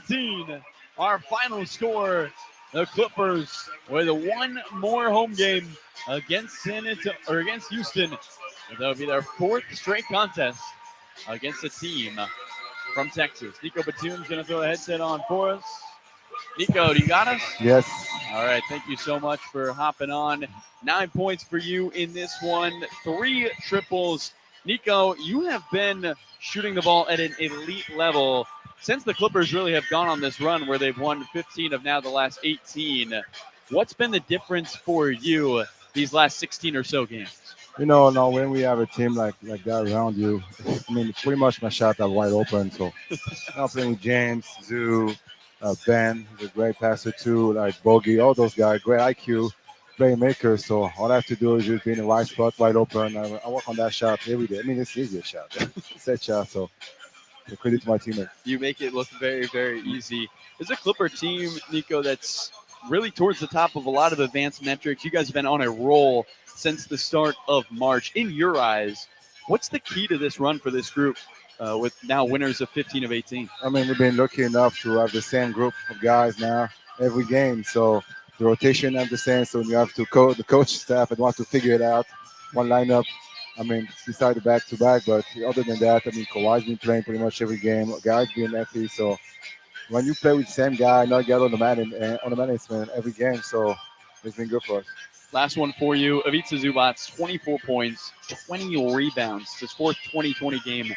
117. Our final score, the Clippers with one more home game against against Houston. That'll be their fourth straight contest against a team from Texas. Nico Batum's going to throw the headset on for us. Nico, do you got us? Yes. All right, thank you so much for hopping on. 9 points for you in this one, 3 triples. Nico, you have been shooting the ball at an elite level since the Clippers really have gone on this run where they've won 15 of now the last 18. What's been the difference for you these last 16 or so games? Now when we have a team like that around you, I mean, pretty much my shots are wide open. So I'm playing with James, Zoo, Ben, the great passer too, like Bogey, all those guys, great IQ, playmakers. So all I have to do is just be in the right spot, wide open. I work on that shot every day. I mean, it's easy a shot. It's a shot. So credit to my teammate. You make it look very, very easy. There's a Clipper team, Nico, that's really towards the top of a lot of advanced metrics. You guys have been on a roll since the start of March. In your eyes, what's the key to this run for this group with now winners of 15 of 18? I mean, we've been lucky enough to have the same group of guys now every game. So the rotation have the same. So you have to the coach staff and want to figure it out. One lineup. I mean, beside the back-to-back, but other than that, I mean, Kawhi's been playing pretty much every game. Guys being healthy, so when you play with the same guy, not get on the management every game, so it's been good for us. Last one for you, Ivica Zubac's 24 points, 20 rebounds, his fourth 20-20 game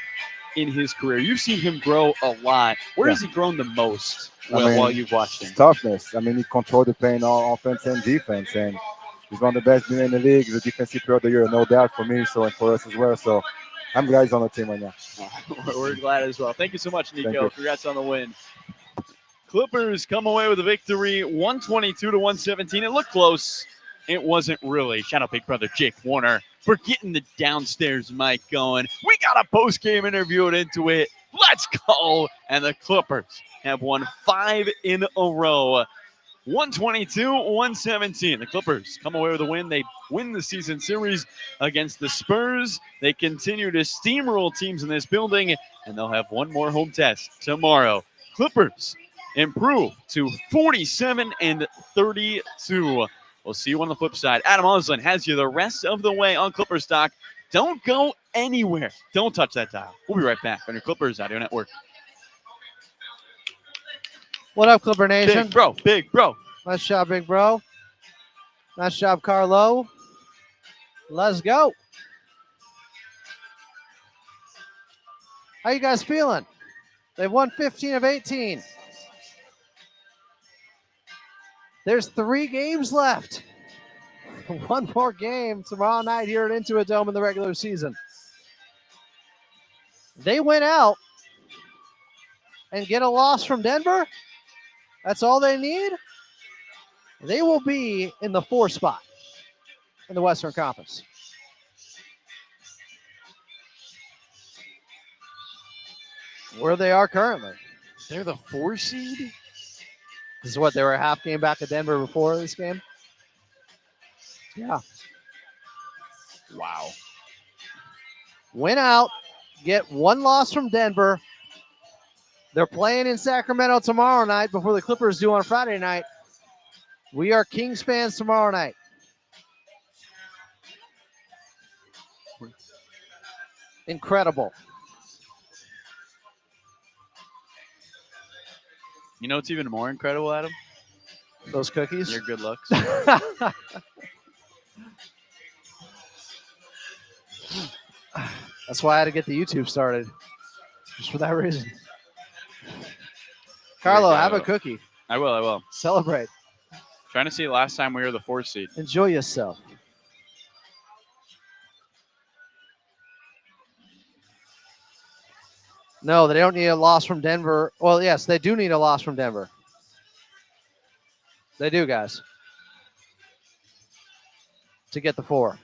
in his career. You've seen him grow a lot. Where has he grown the most while you've watched him? Toughness. I mean, he controlled the paint on offense and defense, and he's one of the best in the league. He's a defensive player of the year, no doubt for me, so and for us as well. So I'm glad he's on the team right now. We're glad as well. Thank you so much, Nico. Congrats on the win. Clippers come away with a victory, 122-117. It looked close. It wasn't really. Shout out big brother Jake Warner for getting the downstairs mic going. We got a post-game interview into it. Let's go. And the Clippers have won 5 in a row. 122-117. The Clippers come away with a win. They win the season series against the Spurs. They continue to steamroll teams in this building, and they'll have one more home test tomorrow. Clippers improve to 47-32. We'll see you on the flip side. Adam Oslin has you the rest of the way on Clippers Talk. Don't go anywhere. Don't touch that dial. We'll be right back on your Clippers Audio Network. What up, Clipper Nation? Big bro. Nice job, big bro. Nice job, Carlo. Let's go. How you guys feeling? They've won 15 of 18. There's 3 games left. One more game tomorrow night here at Intuit Dome in the regular season. They went out and get a loss from Denver. That's all they need. They will be in the 4 spot in the Western Conference. Where they are currently. They're the 4 seed? This is what, they were a half game back at Denver before this game? Yeah. Wow. Win out, get 1 loss from Denver. They're playing in Sacramento tomorrow night before the Clippers do on Friday night. We are Kings fans tomorrow night. Incredible. You know what's even more incredible, Adam? Those cookies? Your good looks. That's why I had to get the YouTube started. Just for that reason. Carlo, have a cookie. I will. Celebrate. Trying to see last time we were the 4 seed. Enjoy yourself. No, they don't need a loss from Denver. Well, yes, they do need a loss from Denver. They do, guys. To get the 4.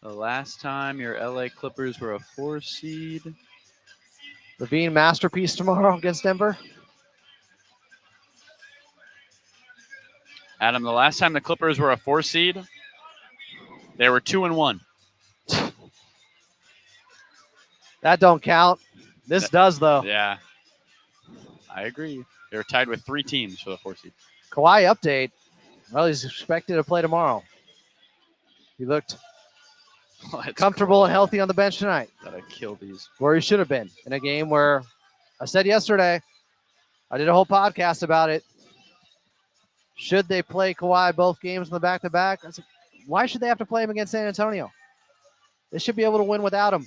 The last time your LA Clippers were a 4 seed. Levine masterpiece tomorrow against Denver. Adam, the last time the Clippers were a 4 seed, they were 2-1. That don't count. This does, though. Yeah, I agree. They're tied with 3 teams for the 4 seed. Kawhi update. Well, he's expected to play tomorrow. He looked comfortable and healthy on the bench tonight. Gotta kill these. Where he should have been in a game where I said yesterday, I did a whole podcast about it. Should they play Kawhi both games in the back-to-back? I said, why should they have to play him against San Antonio? They should be able to win without him.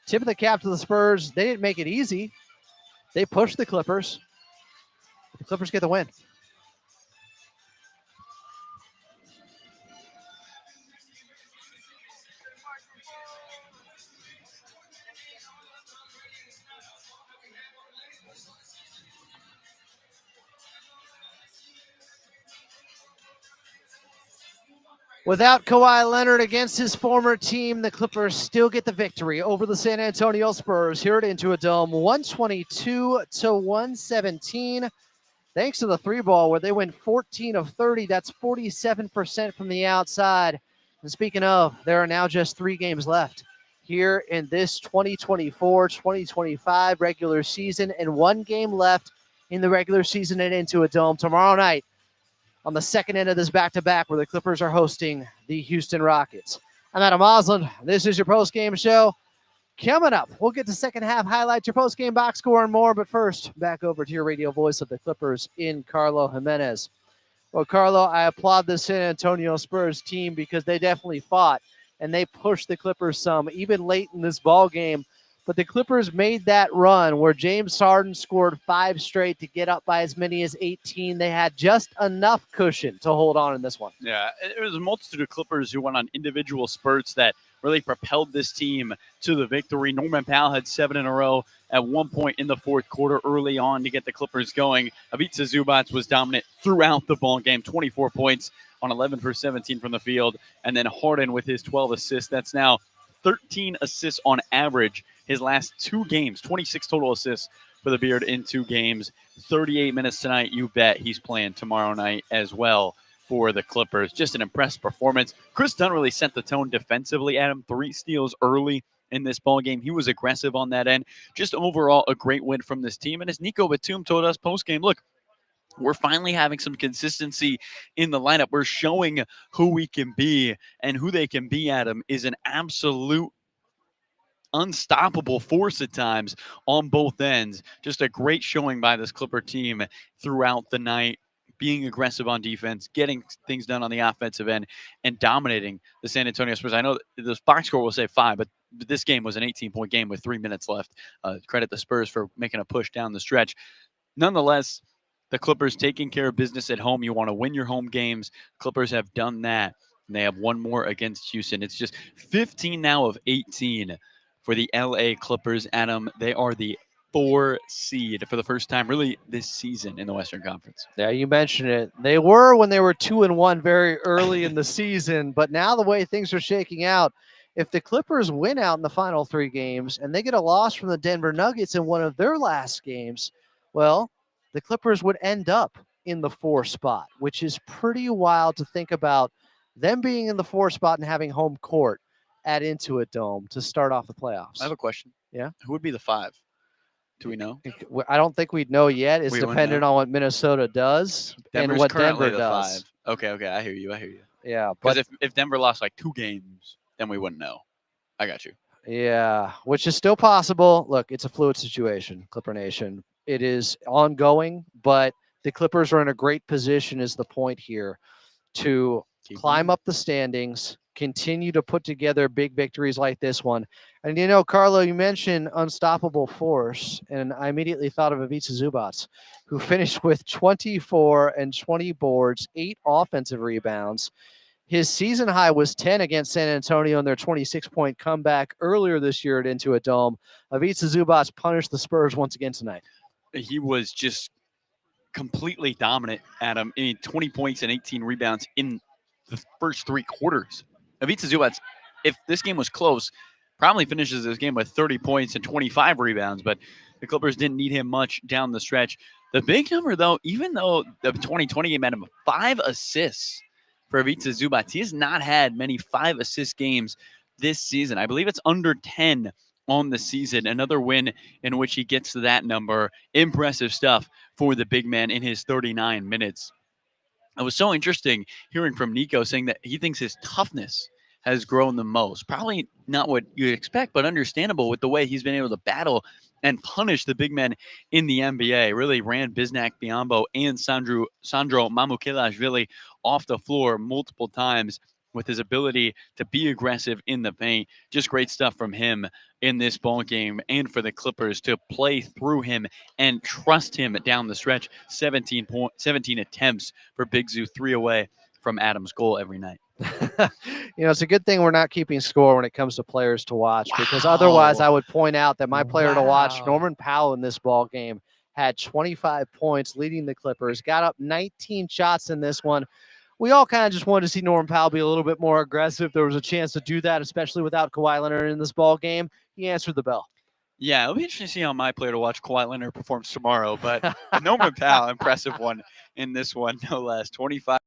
Tip of the cap to the Spurs. They didn't make it easy. They pushed the Clippers. The Clippers get the win. Without Kawhi Leonard against his former team, the Clippers still get the victory over the San Antonio Spurs here at Intuit Dome, 122-117. Thanks to the 3-ball where they went 14 of 30. That's 47% from the outside. And speaking of, there are now just 3 games left here in this 2024-2025 regular season and 1 game left in the regular season at Intuit Dome tomorrow night. On the second end of this back-to-back where the Clippers are hosting the Houston Rockets. I'm Adam Osland. This is your post-game show. Coming up, we'll get to second half highlights, your post-game box score, and more. But first, back over to your radio voice of the Clippers in Carlo Jimenez. Well, Carlo, I applaud the San Antonio Spurs team because they definitely fought, and they pushed the Clippers some, even late in this ball game. But the Clippers made that run where James Harden scored 5 straight to get up by as many as 18. They had just enough cushion to hold on in this one. Yeah, it was a multitude of Clippers who went on individual spurts that really propelled this team to the victory. Norman Powell had 7 in a row at one point in the fourth quarter early on to get the Clippers going. Ivica Zubac was dominant throughout the ball game, 24 points on 11 for 17 from the field. And then Harden with his 12 assists. That's now 13 assists on average his last 2 games, 26 total assists for the Beard in 2 games. 38 minutes tonight. You bet he's playing tomorrow night as well for the Clippers. Just an impressive performance. Chris Dunn really set the tone defensively. Adam, 3 steals early in this ball game. He was aggressive on that end. Just overall a great win from this team. And as Nico Batum told us post-game, look, we're finally having some consistency in the lineup. We're showing who we can be, and who they can be, Adam, is an absolute unstoppable force at times on both ends. Just a great showing by this Clipper team throughout the night, being aggressive on defense, getting things done on the offensive end, and dominating the San Antonio Spurs. I know this box score will say 5, but this game was an 18-point game with 3 minutes left. Credit the Spurs for making a push down the stretch. Nonetheless, the Clippers taking care of business at home. You want to win your home games. Clippers have done that, and they have one more against Houston. It's just 15 now of 18 for the LA Clippers. Adam, they are the 4 seed for the first time really this season in the Western Conference. Yeah, you mentioned it. They were when they were 2-1 very early in the season, but now the way things are shaking out, if the Clippers win out in the final 3 games and they get a loss from the Denver Nuggets in one of their last games, well, the Clippers would end up in the 4 spot, which is pretty wild to think about them being in the 4 spot and having home court at Intuit Dome to start off the playoffs. I have a question. Yeah? Who would be the 5? Do we know? I don't think we'd know yet. It's We wouldn't dependent know. on what Minnesota does Denver's and what currently Denver the does. 5. Okay, I hear you. Yeah, Because but if Denver lost like 2 games, then we wouldn't know. I got you. yeah, which is still possible. Look, it's a fluid situation, Clipper Nation. It is ongoing, but the Clippers are in a great position is the point here to climb up the standings, continue to put together big victories like this one. And, you know, Carlo, you mentioned unstoppable force, and I immediately thought of Ivica Zubac, who finished with 24 and 20 boards, 8 offensive rebounds. His season high was 10 against San Antonio in their 26-point comeback earlier this year at Intuit Dome. Ivica Zubac punished the Spurs once again tonight. He was just completely dominant, Adam. 20 points and 18 rebounds in the first 3 quarters. Ivica Zubac, if this game was close, probably finishes this game with 30 points and 25 rebounds, but the Clippers didn't need him much down the stretch. The big number, though, even though the 2020 game had him 5 assists for Ivica Zubac, he has not had many 5-assist games this season. I believe it's under 10 on the season. Another win in which he gets to that number. Impressive stuff for the big man in his 39 minutes. It was so interesting hearing from Nico saying that he thinks his toughness has grown the most. Probably not what you expect, but understandable with the way he's been able to battle and punish the big men in the NBA. Really ran Bismack Biyombo and Sandro Mamukelashvili off the floor multiple times with his ability to be aggressive in the paint. Just great stuff from him in this ball game, and for the Clippers to play through him and trust him down the stretch. 17 attempts for Big Zoo, 3 away from Adams' goal every night. It's a good thing we're not keeping score when it comes to players to watch, because otherwise I would point out that my player to watch, Norman Powell, in this ball game had 25 points, leading the Clippers, got up 19 shots in this one. We all kind of just wanted to see Norman Powell be a little bit more aggressive. There was a chance to do that, especially without Kawhi Leonard in this ball game. He answered the bell. Yeah, it'll be interesting to see how my player to watch, Kawhi Leonard, performs tomorrow. But Norman Powell, impressive one in this one, no less. 25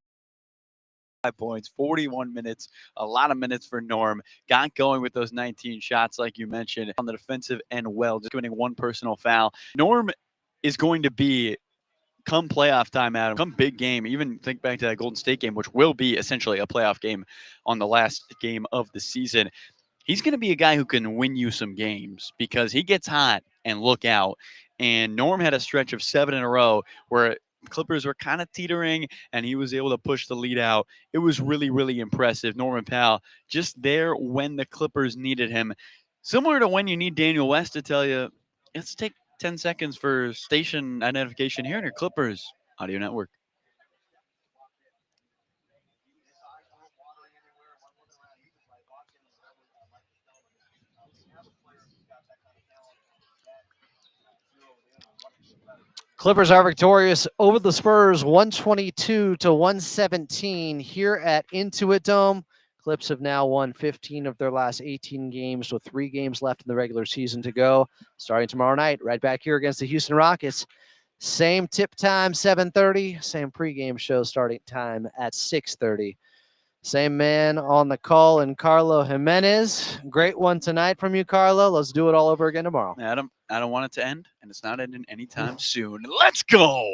points, 41 minutes, a lot of minutes for Norm. Got going with those 19 shots, like you mentioned, on the defensive end well, just committing one personal foul. Norm is going to be, come playoff time, Adam, come big game, even think back to that Golden State game, which will be essentially a playoff game on the last game of the season. He's going to be a guy who can win you some games because he gets hot and look out. And Norm had a stretch of 7 in a row where Clippers were kind of teetering and he was able to push the lead out. It was really, really impressive. Norman Powell just there when the Clippers needed him. Similar to when you need Daniel West to tell you, let's take 10 seconds for station identification here in your Clippers audio network. Clippers are victorious over the Spurs, 122-117 here at Intuit Dome. Clips have now won 15 of their last 18 games with 3 games left in the regular season to go. Starting tomorrow night, right back here against the Houston Rockets. Same tip time, 7:30. Same pregame show starting time at 6:30. Same man on the call, and Carlo Jimenez. Great one tonight from you, Carlo. Let's do it all over again tomorrow. Adam, I don't want it to end, and it's not ending anytime soon. Let's go.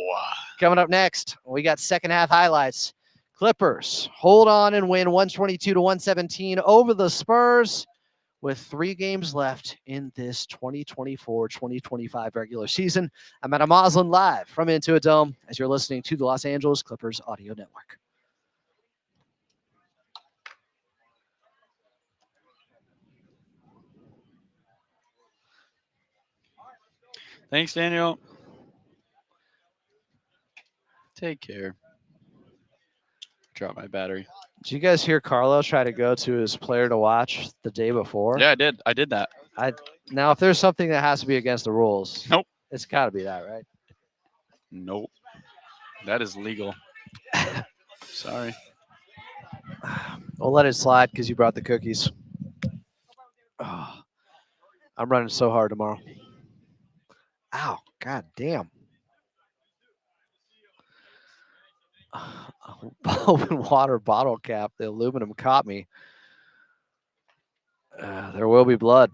Coming up next, we got second half highlights. Clippers hold on and win 122-117 over the Spurs with 3 games left in this 2024-2025 regular season. I'm Adam Moslin live from Intuit Dome as you're listening to the Los Angeles Clippers Audio Network. Thanks, Daniel. Take care. Drop my battery. Did you guys hear Carlo try to go to his player to watch the day before? Yeah, I did. I did that. Now, if there's something that has to be against the rules, Nope. It's got to be that, right? Nope. That is legal. Sorry. We'll let it slide because you brought the cookies. Oh, I'm running so hard tomorrow. Ow, god damn. Open water bottle cap. The aluminum caught me. There will be blood.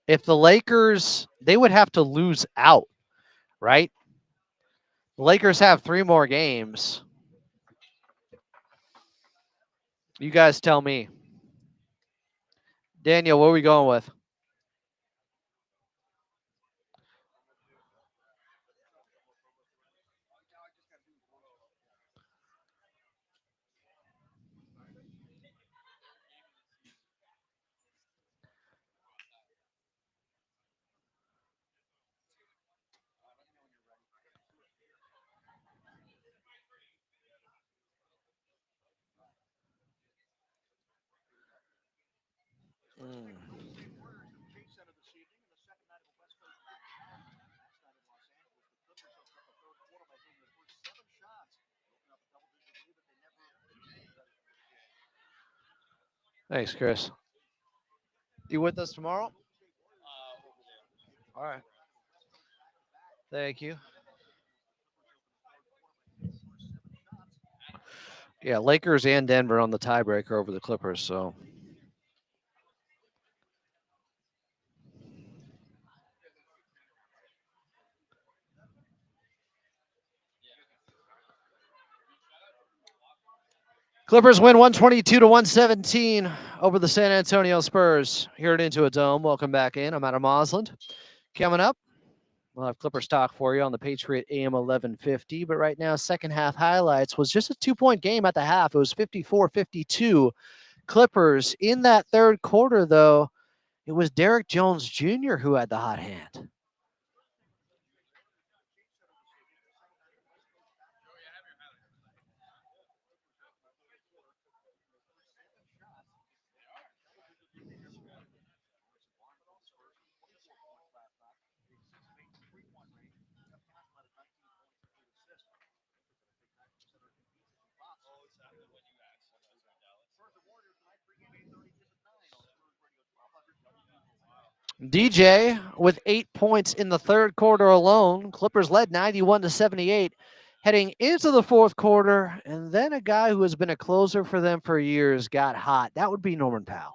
If the Lakers, they would have to lose out, right? The Lakers have 3 more games. You guys tell me. Daniel, what are we going with? Thanks, Chris. You with us tomorrow? All right. Thank you. Yeah, Lakers and Denver on the tiebreaker over the Clippers. So Clippers win 122-117 over the San Antonio Spurs here at Into a Dome. Welcome back in. I'm Adam Osland. Coming up, we'll have Clippers talk for you on the Patriot AM 1150. But right now, second half highlights was just a 2-point game at the half. It was 54-52 Clippers. In that third quarter, though, it was Derrick Jones Jr. who had the hot hand. DJ with 8 points in the third quarter alone. Clippers led 91-78 heading into the fourth quarter. And then a guy who has been a closer for them for years got hot. That would be Norman Powell.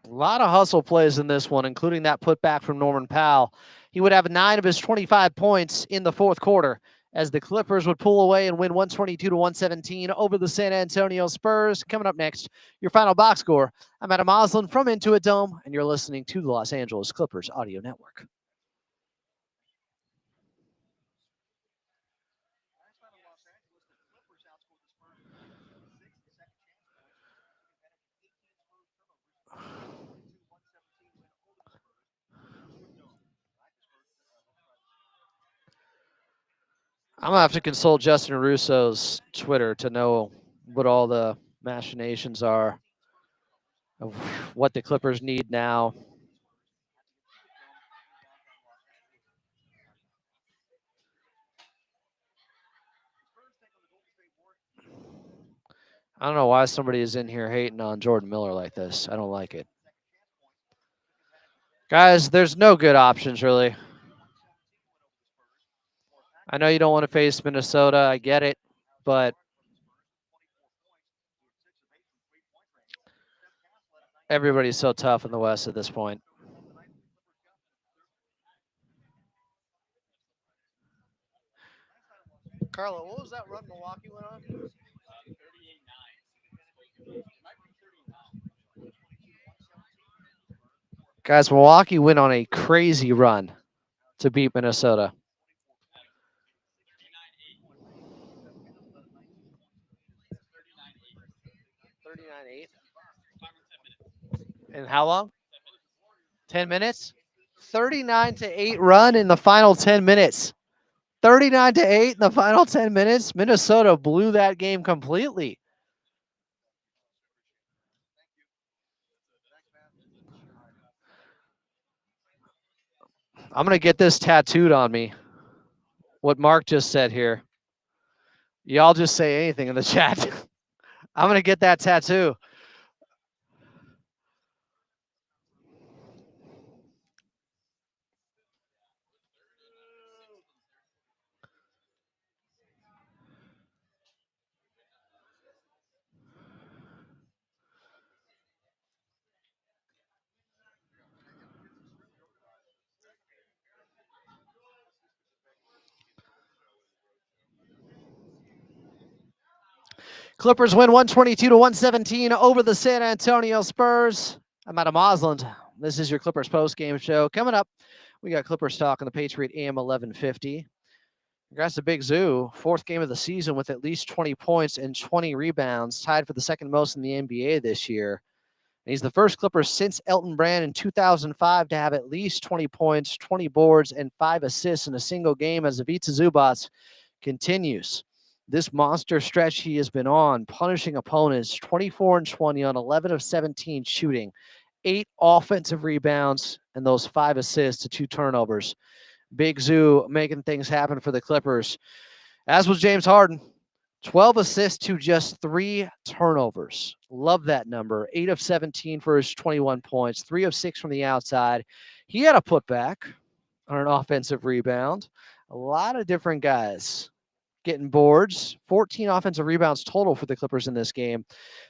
A lot of hustle plays in this one, including that putback from Norman Powell. He would have 9 of his 25 points in the fourth quarter as the Clippers would pull away and win 122-117 over the San Antonio Spurs. Coming up next, your final box score. I'm Adam Osland from Into a Dome, and you're listening to the Los Angeles Clippers Audio Network. I'm gonna have to consult Justin Russo's Twitter to know what all the machinations are of what the Clippers need now. I don't know why somebody is in here hating on Jordan Miller like this. I don't like it. Guys, there's no good options really. I know you don't want to face Minnesota. I get it, but everybody's so tough in the West at this point. Carlo, what was that run Milwaukee went on? Guys, Milwaukee went on a crazy run to beat Minnesota. 39-8. And how long? 10 minutes? 39-8 run in the final 10 minutes. 39-8 in the final 10 minutes. Minnesota blew that game completely. I'm going to get this tattooed on me. What Mark just said here. Y'all just say anything in the chat. I'm going to get that tattoo. Clippers win 122-117 over the San Antonio Spurs. I'm Adam Osland. This is your Clippers post-game show. Coming up, we got Clippers talk on the Patriot AM 1150. Congrats to Big Zoo, fourth game of the season with at least 20 points and 20 rebounds, tied for the second most in the NBA this year. And he's the first Clipper since Elton Brand in 2005 to have at least 20 points, 20 boards, and 5 assists in a single game as Ivica Zubats continues this monster stretch he has been on, punishing opponents 24-20 on 11 of 17 shooting, 8 offensive rebounds, and those 5 assists to 2 turnovers. Big Zoo making things happen for the Clippers, as was James Harden. 12 assists to just 3 turnovers. Love that number. 8 of 17 for his 21 points, 3 of 6 from the outside. He had a putback on an offensive rebound. A lot of different guys getting boards. 14 offensive rebounds total for the Clippers in this game.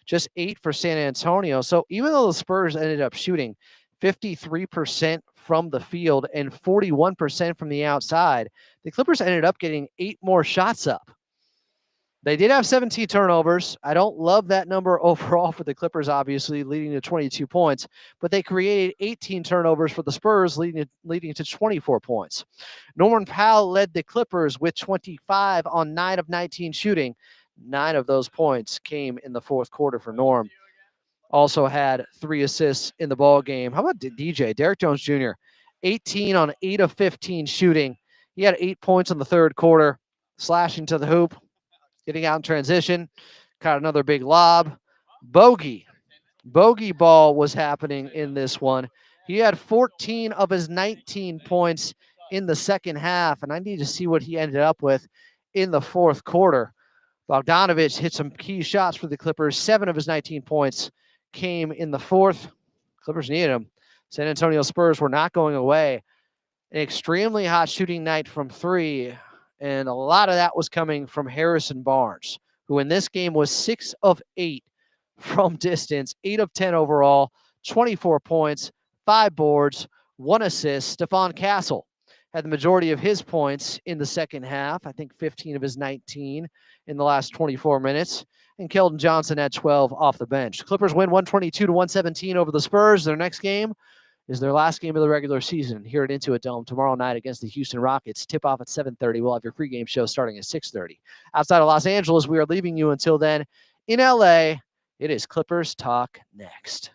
Just 8 for San Antonio. So even though the Spurs ended up shooting 53% from the field and 41% from the outside, the Clippers ended up getting 8 more shots up. They did have 17 turnovers. I don't love that number overall for the Clippers, obviously, leading to 22 points, but they created 18 turnovers for the Spurs, leading to 24 points. Norman Powell led the Clippers with 25 on 9 of 19 shooting. 9 of those points came in the fourth quarter for Norm. Also had 3 assists in the ball game. How about DJ? Derek Jones Jr., 18 on 8 of 15 shooting. He had 8 points in the third quarter, slashing to the hoop, getting out in transition, caught another big lob. Bogey ball was happening in this one. He had 14 of his 19 points in the second half, and I need to see what he ended up with in the fourth quarter. Bogdanovich hit some key shots for the Clippers. 7 of his 19 points came in the fourth. Clippers needed him. San Antonio Spurs were not going away. An extremely hot shooting night from 3. And a lot of that was coming from Harrison Barnes, who in this game was 6 of 8 from distance, 8 of 10 overall, 24 points, 5 boards, 1 assist. Stephon Castle had the majority of his points in the second half. I think 15 of his 19 in the last 24 minutes. And Keldon Johnson had 12 off the bench. Clippers win 122-117 over the Spurs. Their next game is their last game of the regular season here at Intuit Dome tomorrow night against the Houston Rockets. Tip off at 7:30. We'll have your pregame show starting at 6:30. Outside of Los Angeles, we are leaving you until then. In LA, it is Clippers Talk next.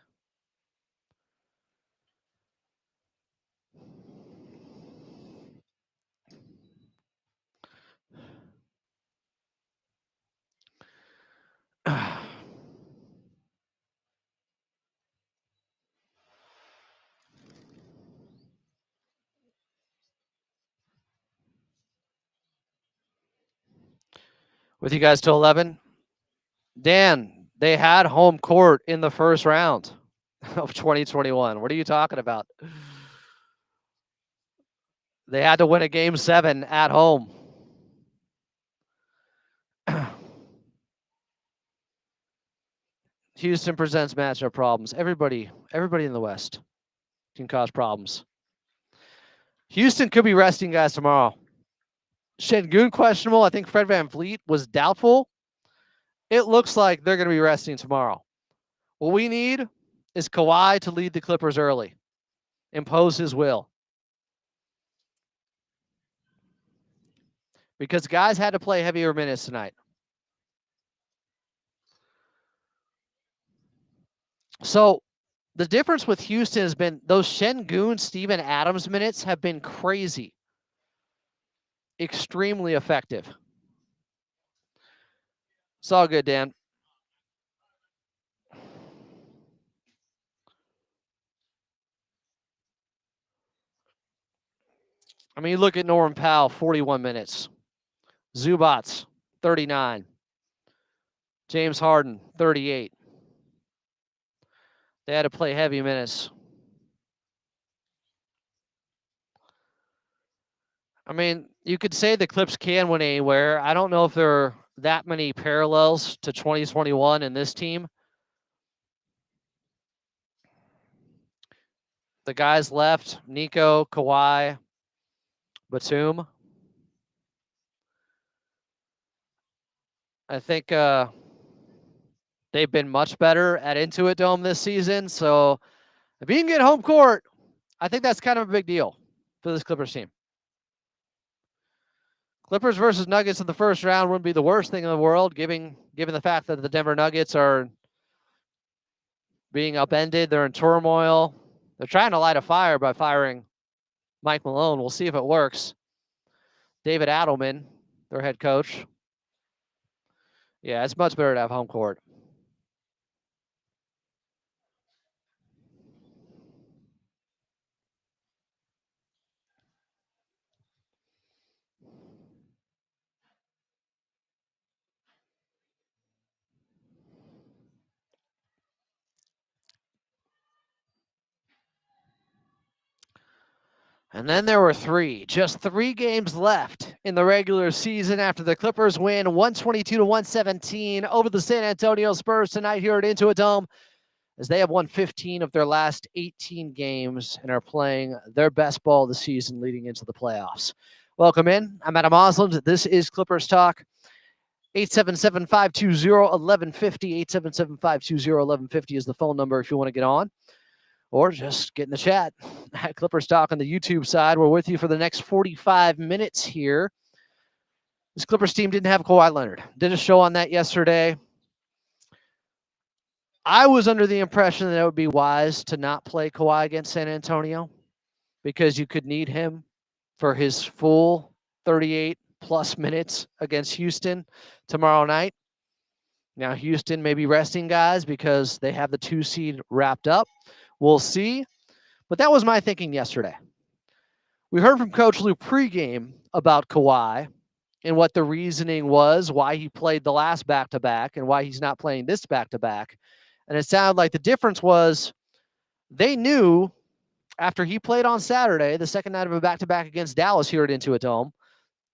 With you guys till 11. Dan, they had home court in the first round of 2021. What are you talking about? They had to win a game 7 at home. Houston presents matchup problems. Everybody in the West can cause problems. Houston could be resting guys tomorrow. Şengün questionable. I think Fred VanVleet was doubtful. It looks like they're going to be resting tomorrow. What we need is Kawhi to lead the Clippers early, impose his will. Because guys had to play heavier minutes tonight. So the difference with Houston has been those Şengün, Steven Adams minutes have been crazy. Extremely effective. It's all good, Dan. I mean, you look at Norman Powell, 41 minutes. Zubats, 39. James Harden, 38. They had to play heavy minutes. I mean, you could say the Clips can win anywhere. I don't know if there are that many parallels to 2021 in this team. The guys left, Nico, Kawhi, Batum. I think they've been much better at Intuit Dome this season. So if you can get home court, I think that's kind of a big deal for this Clippers team. Clippers versus Nuggets in the first round wouldn't be the worst thing in the world, given the fact that the Denver Nuggets are being upended. They're in turmoil. They're trying to light a fire by firing Mike Malone. We'll see if it works. David Adelman their head coach. Yeah, it's much better to have home court. And then there were just three games left in the regular season after the Clippers win 122-117 over the San Antonio Spurs tonight here at Intuit Dome, as they have won 15 of their last 18 games and are playing their best ball of the season leading into the playoffs. Welcome in. I'm Adam Osland. This is Clippers Talk. 877-520-1150. 877-520-1150 is the phone number if you want to get on. Or just get in the chat at Clippers Talk on the YouTube side. We're with you for the next 45 minutes here. This Clippers team didn't have Kawhi Leonard. Did a show on that yesterday. I was under the impression that it would be wise to not play Kawhi against San Antonio because you could need him for his full 38-plus minutes against Houston tomorrow night. Now, Houston may be resting guys because they have the 2 seed wrapped up. We'll see. But that was my thinking yesterday. We heard from Coach Lou pregame about Kawhi and what the reasoning was, why he played the last back-to-back and why he's not playing this back-to-back. And it sounded like the difference was they knew after he played on Saturday, the second night of a back-to-back against Dallas here at Intuit Dome,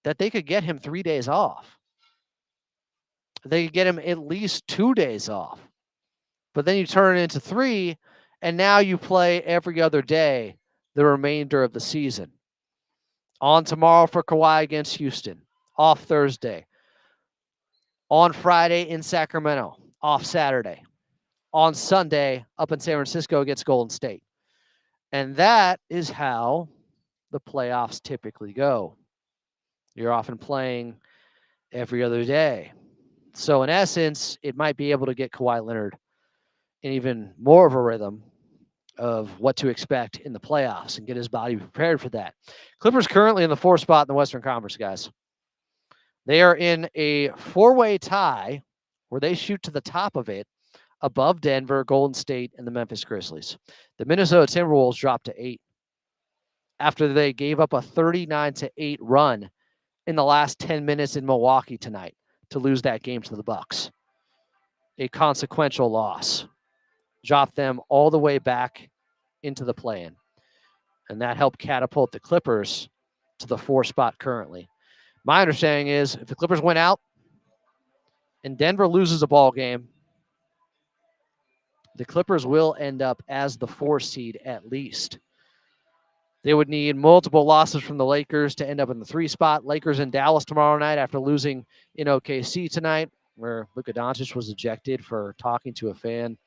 that they could get him 3 days off. They could get him at least 2 days off. But then you turn it into 3, and now you play every other day the remainder of the season. On tomorrow for Kawhi against Houston. Off Thursday. On Friday in Sacramento. Off Saturday. On Sunday up in San Francisco against Golden State. And that is how the playoffs typically go. You're often playing every other day. So in essence, it might be able to get Kawhi Leonard in even more of a rhythm of what to expect in the playoffs and get his body prepared for that. Clippers currently in the 4th spot in the Western Conference, guys. They are in a 4-way tie where they shoot to the top of it above Denver, Golden State, and the Memphis Grizzlies. The Minnesota Timberwolves dropped to 8 after they gave up a 39-8 run in the last 10 minutes in Milwaukee tonight to lose that game to the Bucks. A consequential loss. Dropped them all the way back into the play-in. And that helped catapult the Clippers to the 4th spot currently. My understanding is if the Clippers win out and Denver loses a ball game, the Clippers will end up as the 4 seed at least. They would need multiple losses from the Lakers to end up in the 3 spot. Lakers in Dallas tomorrow night after losing in OKC tonight, where Luka Doncic was ejected for talking to a fan.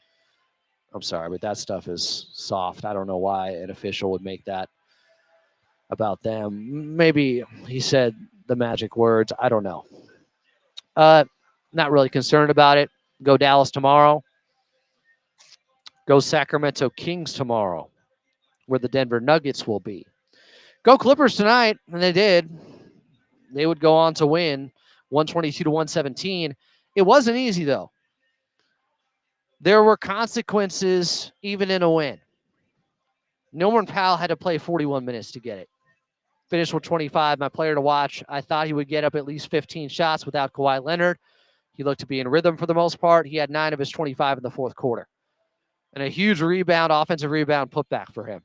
I'm sorry, but that stuff is soft. I don't know why an official would make that about them. Maybe he said the magic words. I don't know. Not really concerned about it. Go Dallas tomorrow. Go Sacramento Kings tomorrow, where the Denver Nuggets will be. Go Clippers tonight, and they did. They would go on to win 122-117. It wasn't easy, though. There were consequences even in a win. Norman Powell had to play 41 minutes to get it. Finished with 25. My player to watch, I thought he would get up at least 15 shots without Kawhi Leonard. He looked to be in rhythm for the most part. He had 9 of his 25 in the 4th quarter. And a huge rebound, offensive rebound putback for him.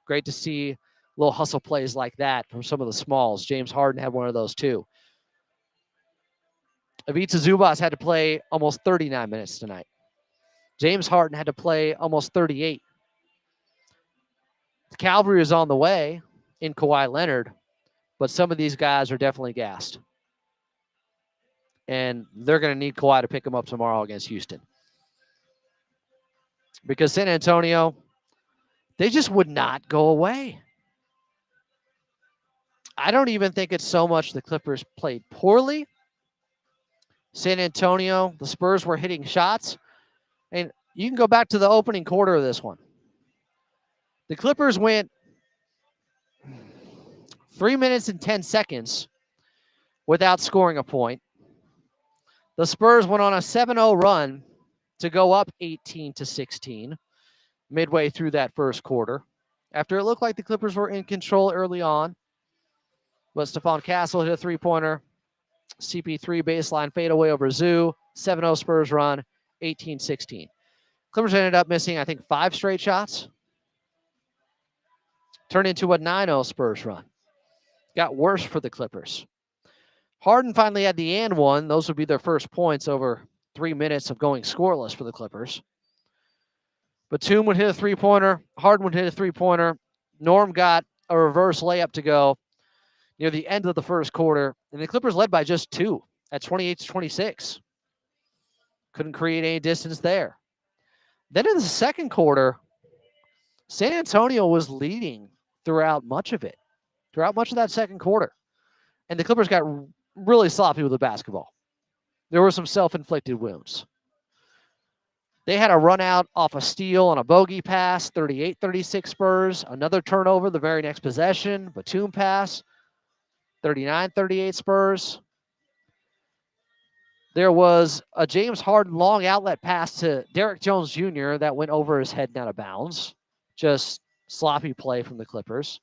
Great to see little hustle plays like that from some of the smalls. James Harden had one of those too. Ivica Zubac had to play almost 39 minutes tonight. James Harden had to play almost 38. The cavalry is on the way in Kawhi Leonard, but some of these guys are definitely gassed. And they're going to need Kawhi to pick them up tomorrow against Houston. Because San Antonio, they just would not go away. I don't even think it's so much the Clippers played poorly. San Antonio, the Spurs were hitting shots. And you can go back to the opening quarter of this one. The Clippers went 3 minutes and 10 seconds without scoring a point. The Spurs went on a 7-0 run to go up 18-16 midway through that first quarter. After it looked like the Clippers were in control early on, but Stephon Castle hit a three-pointer. CP3 baseline fadeaway over Zoo. 7-0 Spurs run, 18-16. Clippers ended up missing, I think, 5 straight shots. Turned into a 9-0 Spurs run. Got worse for the Clippers. Harden finally had the and one. Those would be their first points over 3 minutes of going scoreless for the Clippers. Batum would hit a three-pointer. Harden would hit a three-pointer. Norm got a reverse layup to go near the end of the first quarter, and the Clippers led by just 2 at 28-26. Couldn't create any distance there. Then in the second quarter, San Antonio was leading throughout much of that second quarter. And the Clippers got really sloppy with the basketball. There were some self-inflicted wounds. They had a run out off a steal on a bogey pass, 38-36 Spurs. Another turnover the very next possession, Batum pass, 39-38 Spurs. There was a James Harden long outlet pass to Derrick Jones Jr. that went over his head and out of bounds. Just sloppy play from the Clippers.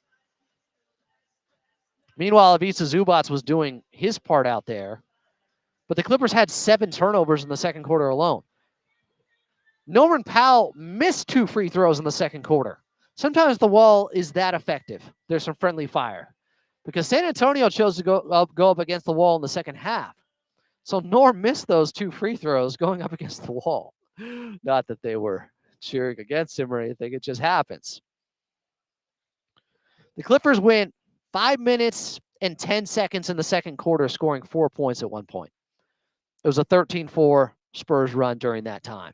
Meanwhile, Ivica Zubac was doing his part out there, but the Clippers had 7 turnovers in the second quarter alone. Norman Powell missed 2 free throws in the second quarter. Sometimes the wall is that effective. There's some friendly fire because San Antonio chose to go up against the wall in the second half. So Norm missed those 2 free throws going up against the wall. Not that they were cheering against him or anything. It just happens. The Clippers went 5 minutes and 10 seconds in the second quarter, scoring 4 points at one point. It was a 13-4 Spurs run during that time.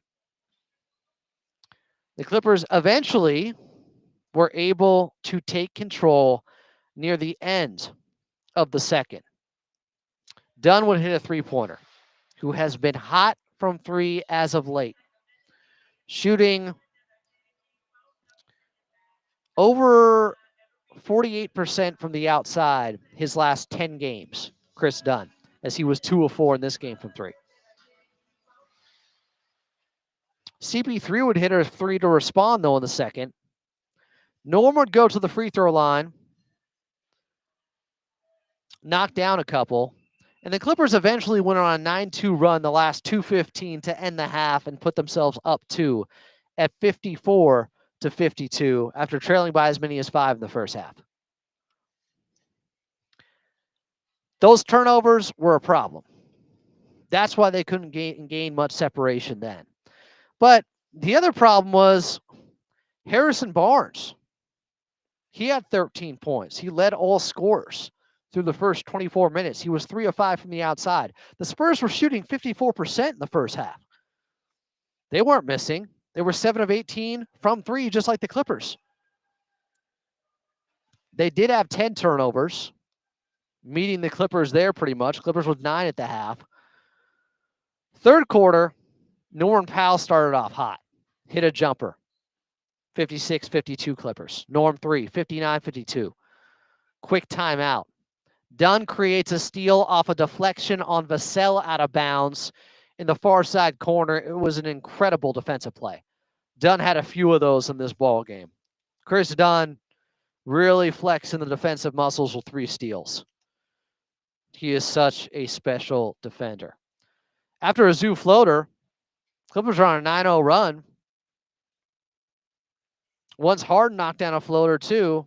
The Clippers eventually were able to take control near the end of the second. Dunn would hit a three-pointer, who has been hot from 3 as of late, shooting over 48% from the outside his last 10 games, Chris Dunn, as he was 2 of 4 in this game from 3. CP3 would hit a 3 to respond, though, in the second. Norm would go to the free throw line, knock down a couple, and the Clippers eventually went on a 9-2 run the last 2:15 to end the half and put themselves up 2 at 54-52 after trailing by as many as 5 in the first half. Those turnovers were a problem. That's why they couldn't gain much separation then. But the other problem was Harrison Barnes. He had 13 points. He led all scorers through the first 24 minutes. He was 3 of 5 from the outside. The Spurs were shooting 54% in the first half. They weren't missing. They were 7 of 18 from 3, just like the Clippers. They did have 10 turnovers, meeting the Clippers there pretty much. Clippers with 9 at the half. Third quarter, Norman Powell started off hot. Hit a jumper. 56-52 Clippers. Norm 3, 59-52. Quick timeout. Dunn creates a steal off a deflection on Vassell out of bounds in the far side corner. It was an incredible defensive play. Dunn had a few of those in this ball game. Chris Dunn really flexing the defensive muscles with 3 steals. He is such a special defender. After a Zoo floater, Clippers are on a 9-0 run. Once Harden knocked down a floater too,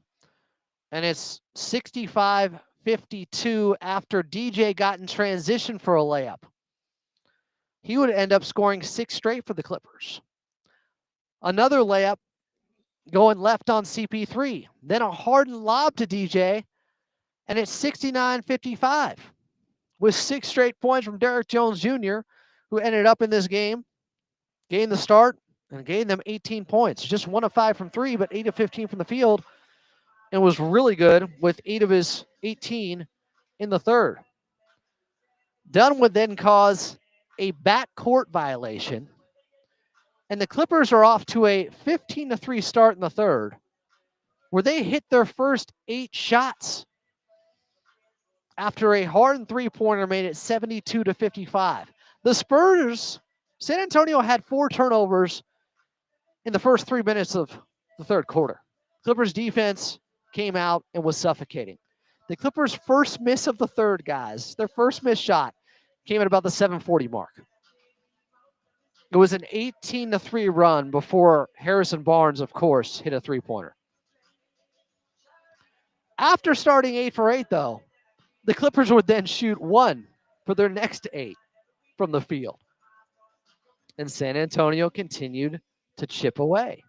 and it's 65-52 after DJ got in transition for a layup. He would end up scoring 6 straight for the Clippers. Another layup going left on CP3. Then a Harden lob to DJ, and it's 69-55 with 6 straight points from Derrick Jones Jr., who ended up in this game, gained the start, and gained them 18 points. Just 1 of 5 from 3, but 8 of 15 from the field, and was really good with 8 of his 18 in the third. Dunn would then cause a backcourt violation, and the Clippers are off to a 15-3 start in the third, where they hit their first 8 shots. after a Harden three-pointer made it 72-55. The Spurs, San Antonio had 4 turnovers in the first 3 minutes of the third quarter. Clippers defense came out and was suffocating. The Clippers' first miss of the third, guys, their first missed shot came at about the 7:40 mark. It was an 18-3 run before Harrison Barnes, of course, hit a three-pointer. After starting 8 for 8, though, the Clippers would then shoot 1 for their next 8 from the field. And San Antonio continued to chip away.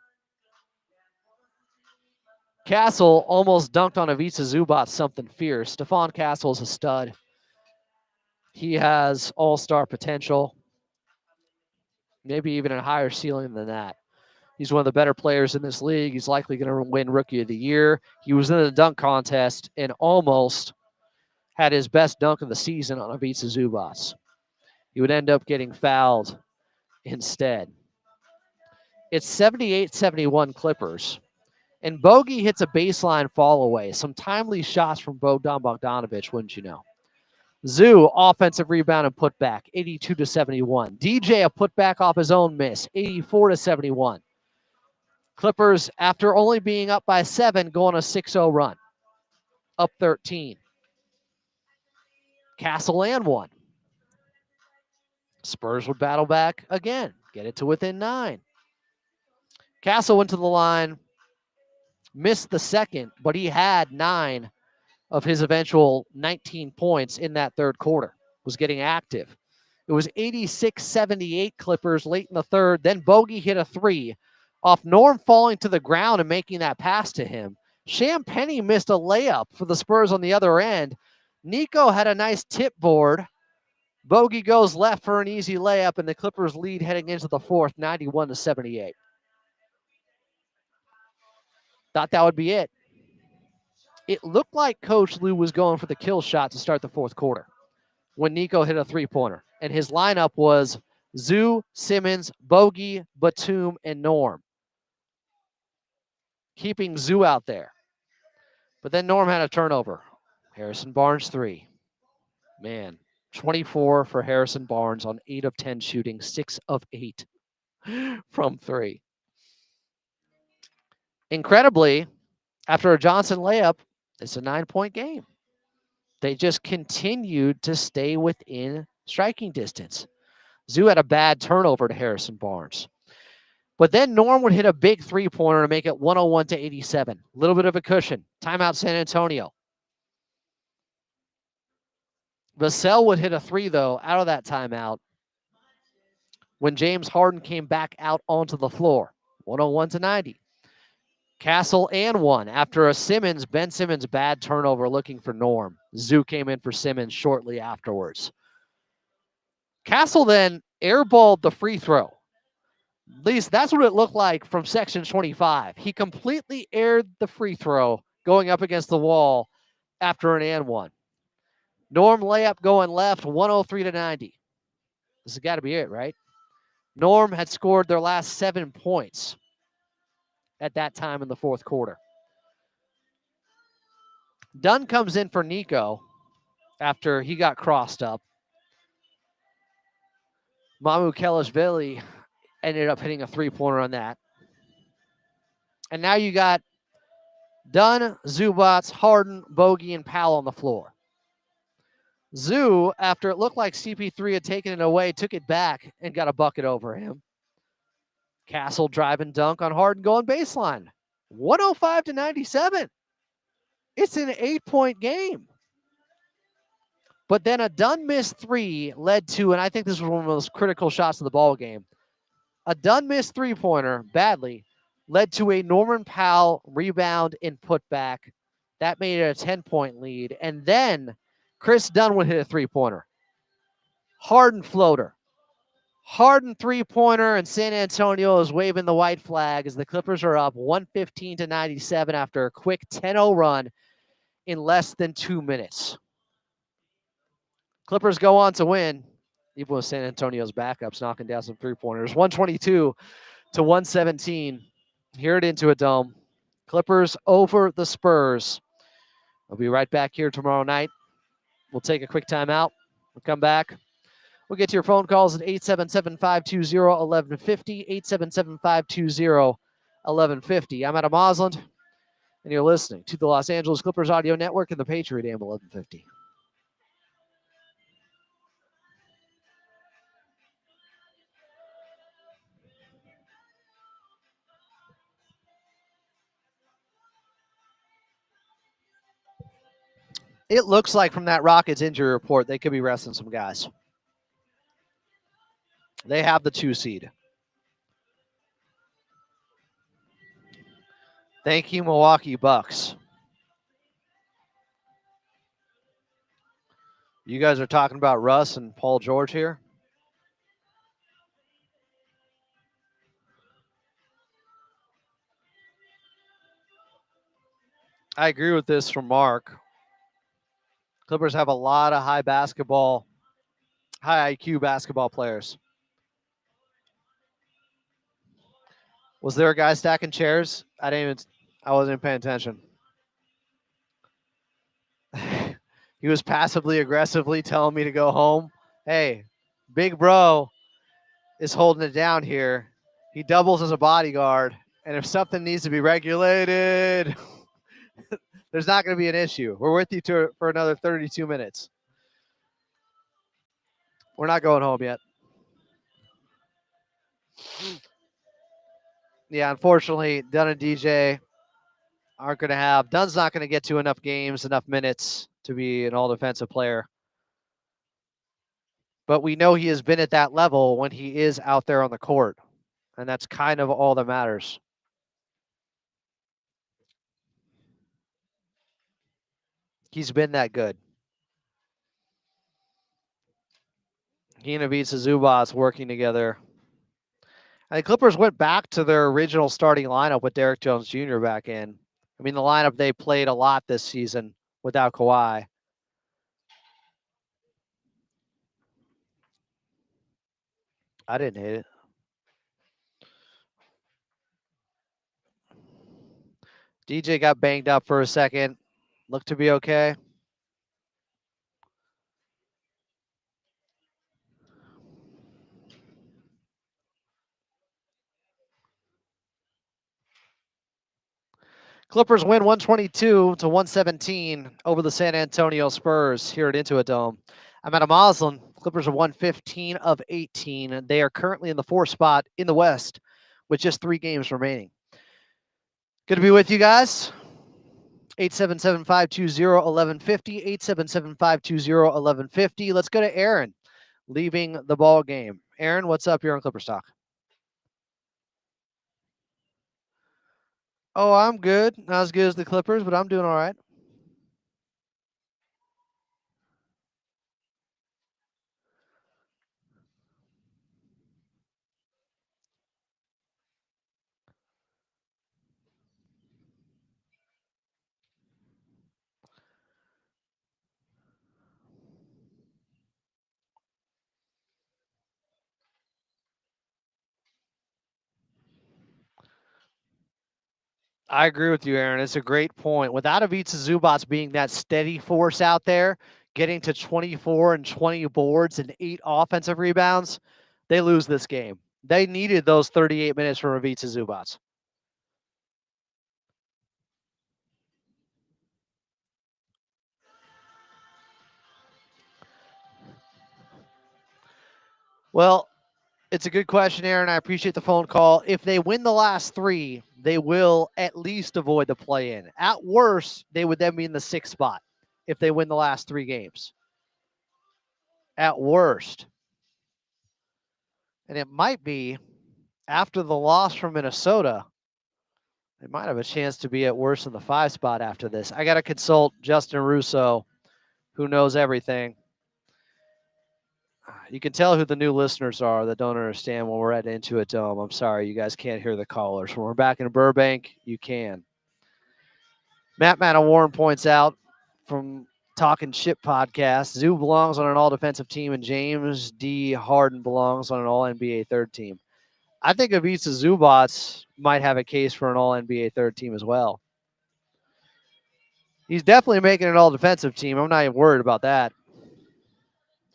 Castle almost dunked on Ivica Zubac something fierce. Stephon Castle is a stud. He has all-star potential, maybe even a higher ceiling than that. He's one of the better players in this league. He's likely going to win Rookie of the Year. He was in the dunk contest and almost had his best dunk of the season on Ivica Zubac. He would end up getting fouled instead. It's 78-71 Clippers. And Bogey hits a baseline fall away. Some timely shots from Bogdan Bogdanovic, wouldn't you know? Zoo, offensive rebound and putback, 82-71. DJ, a putback off his own miss, 84-71. Clippers, after only being up by 7, go on a 6-0 run. Up 13. Castle and 1. Spurs would battle back again, get it to within 9. Castle went to the line, missed the second, but he had 9 of his eventual 19 points in that third quarter, was getting active. It was 86-78 Clippers late in the third. Then Bogey hit a 3 off Norm falling to the ground and making that pass to him. Champagnie missed a layup for the Spurs on the other end. Nico had a nice tip board. Bogey goes left for an easy layup, and the Clippers lead heading into the fourth, 91-78. Thought that would be it. It looked like Coach Lou was going for the kill shot to start the fourth quarter when Nico hit a three-pointer. And his lineup was Zoo, Simmons, Bogey, Batum, and Norm, keeping Zoo out there. But then Norm had a turnover. Harrison Barnes 3. Man, 24 for Harrison Barnes on 8 of 10 shooting, 6 of 8 from 3. Incredibly, after a Johnson layup, it's a 9-point game. They just continued to stay within striking distance. Zoo had a bad turnover to Harrison Barnes. But then Norm would hit a big three-pointer to make it 101-87. A little bit of a cushion. Timeout San Antonio. Vassell would hit a 3, though, out of that timeout when James Harden came back out onto the floor. 101-90. Castle and 1 after a Ben Simmons bad turnover looking for Norm. Zoo came in for Simmons shortly afterwards. Castle then airballed the free throw. At least that's what it looked like from section 25. He completely aired the free throw going up against the wall after an and 1. Norm layup going left, 103-90. This has got to be it, right? Norm had scored their last 7 points at that time in the fourth quarter. Dunn comes in for Nico after he got crossed up. Mamu Kelishvili ended up hitting a three-pointer on that. And now you got Dunn, Zubac, Harden, Bogey, and Powell on the floor. Zoo, after it looked like CP3 had taken it away, took it back and got a bucket over him. Castle driving dunk on Harden going baseline. 105-97. It's an 8-point game. But then a Dunn missed 3 led to, and I think this was one of the most critical shots of the ball game. A Dunn missed three-pointer badly led to a Norman Powell rebound and putback. That made it a 10-point lead. And then Chris Dunn would hit a three-pointer. Harden floater. Harden three-pointer, and San Antonio is waving the white flag as the Clippers are up 115-97 after a quick 10-0 run in less than 2 minutes. Clippers go on to win, even with San Antonio's backups knocking down some three-pointers. 122-117. Here at Intuit Dome. Clippers over the Spurs. We'll be right back here tomorrow night We'll take a quick timeout. We'll come back. We'll get to your phone calls at 877-520-1150, 877-520-1150. I'm Adam Osland, and you're listening to the Los Angeles Clippers Audio Network and the Patriot AM 1150. It looks like from that Rockets injury report, they could be resting some guys. They have the 2 seed. Thank you, Milwaukee Bucks. You guys are talking about Russ and Paul George here? I agree with this from Mark. Clippers have a lot of high IQ basketball players. Was there a guy stacking chairs? I wasn't even paying attention. He was passively aggressively telling me to go home. Hey, big bro is holding it down here. He doubles as a bodyguard, and if something needs to be regulated, there's not going to be an issue. We're with you for another 32 minutes. We're not going home yet. Yeah, unfortunately, Dunn and DJ aren't going to have. Dunn's not going to get to enough games, enough minutes to be an all-defensive player. But we know he has been at that level when he is out there on the court. And that's kind of all that matters. He's been that good. He and Ivica Zubac working together. And the Clippers went back to their original starting lineup with Derrick Jones Jr. back in. I mean, the lineup they played a lot this season without Kawhi. I didn't hate it. DJ got banged up for a second. Looked to be okay. Clippers win 122-117 over the San Antonio Spurs here at Intuit Dome. I'm Adam Osland. Clippers are 115 of 18. They are currently in the 4th spot in the West with just 3 games remaining. Good to be with you guys. 877-520-1150, 877-520-1150. Let's go to Aaron leaving the ball game. Aaron, what's up here on Clippers Talk? Oh, I'm good. Not as good as the Clippers, but I'm doing all right. I agree with you, Aaron. It's a great point. Without Ivica Zubac being that steady force out there, getting to 24 and 20 boards and 8 offensive rebounds, they lose this game. They needed those 38 minutes from Ivica Zubac. Well, it's a good question, Aaron. I appreciate the phone call. If they win the last 3, they will at least avoid the play-in. At worst, they would then be in the 6th spot if they win the last 3 games. At worst. And it might be after the loss from Minnesota, they might have a chance to be at worst in the 5 spot after this. I got to consult Justin Russo, who knows everything. You can tell who the new listeners are that don't understand when we're at Intuit Dome. I'm sorry, you guys can't hear the callers. When we're back in Burbank, you can. Matt Manawarren points out from Talking Ship podcast, Zoo belongs on an all-defensive team, and James D. Harden belongs on an all-NBA third team. I think Ivica Zubac might have a case for an all-NBA third team as well. He's definitely making an all-defensive team. I'm not even worried about that.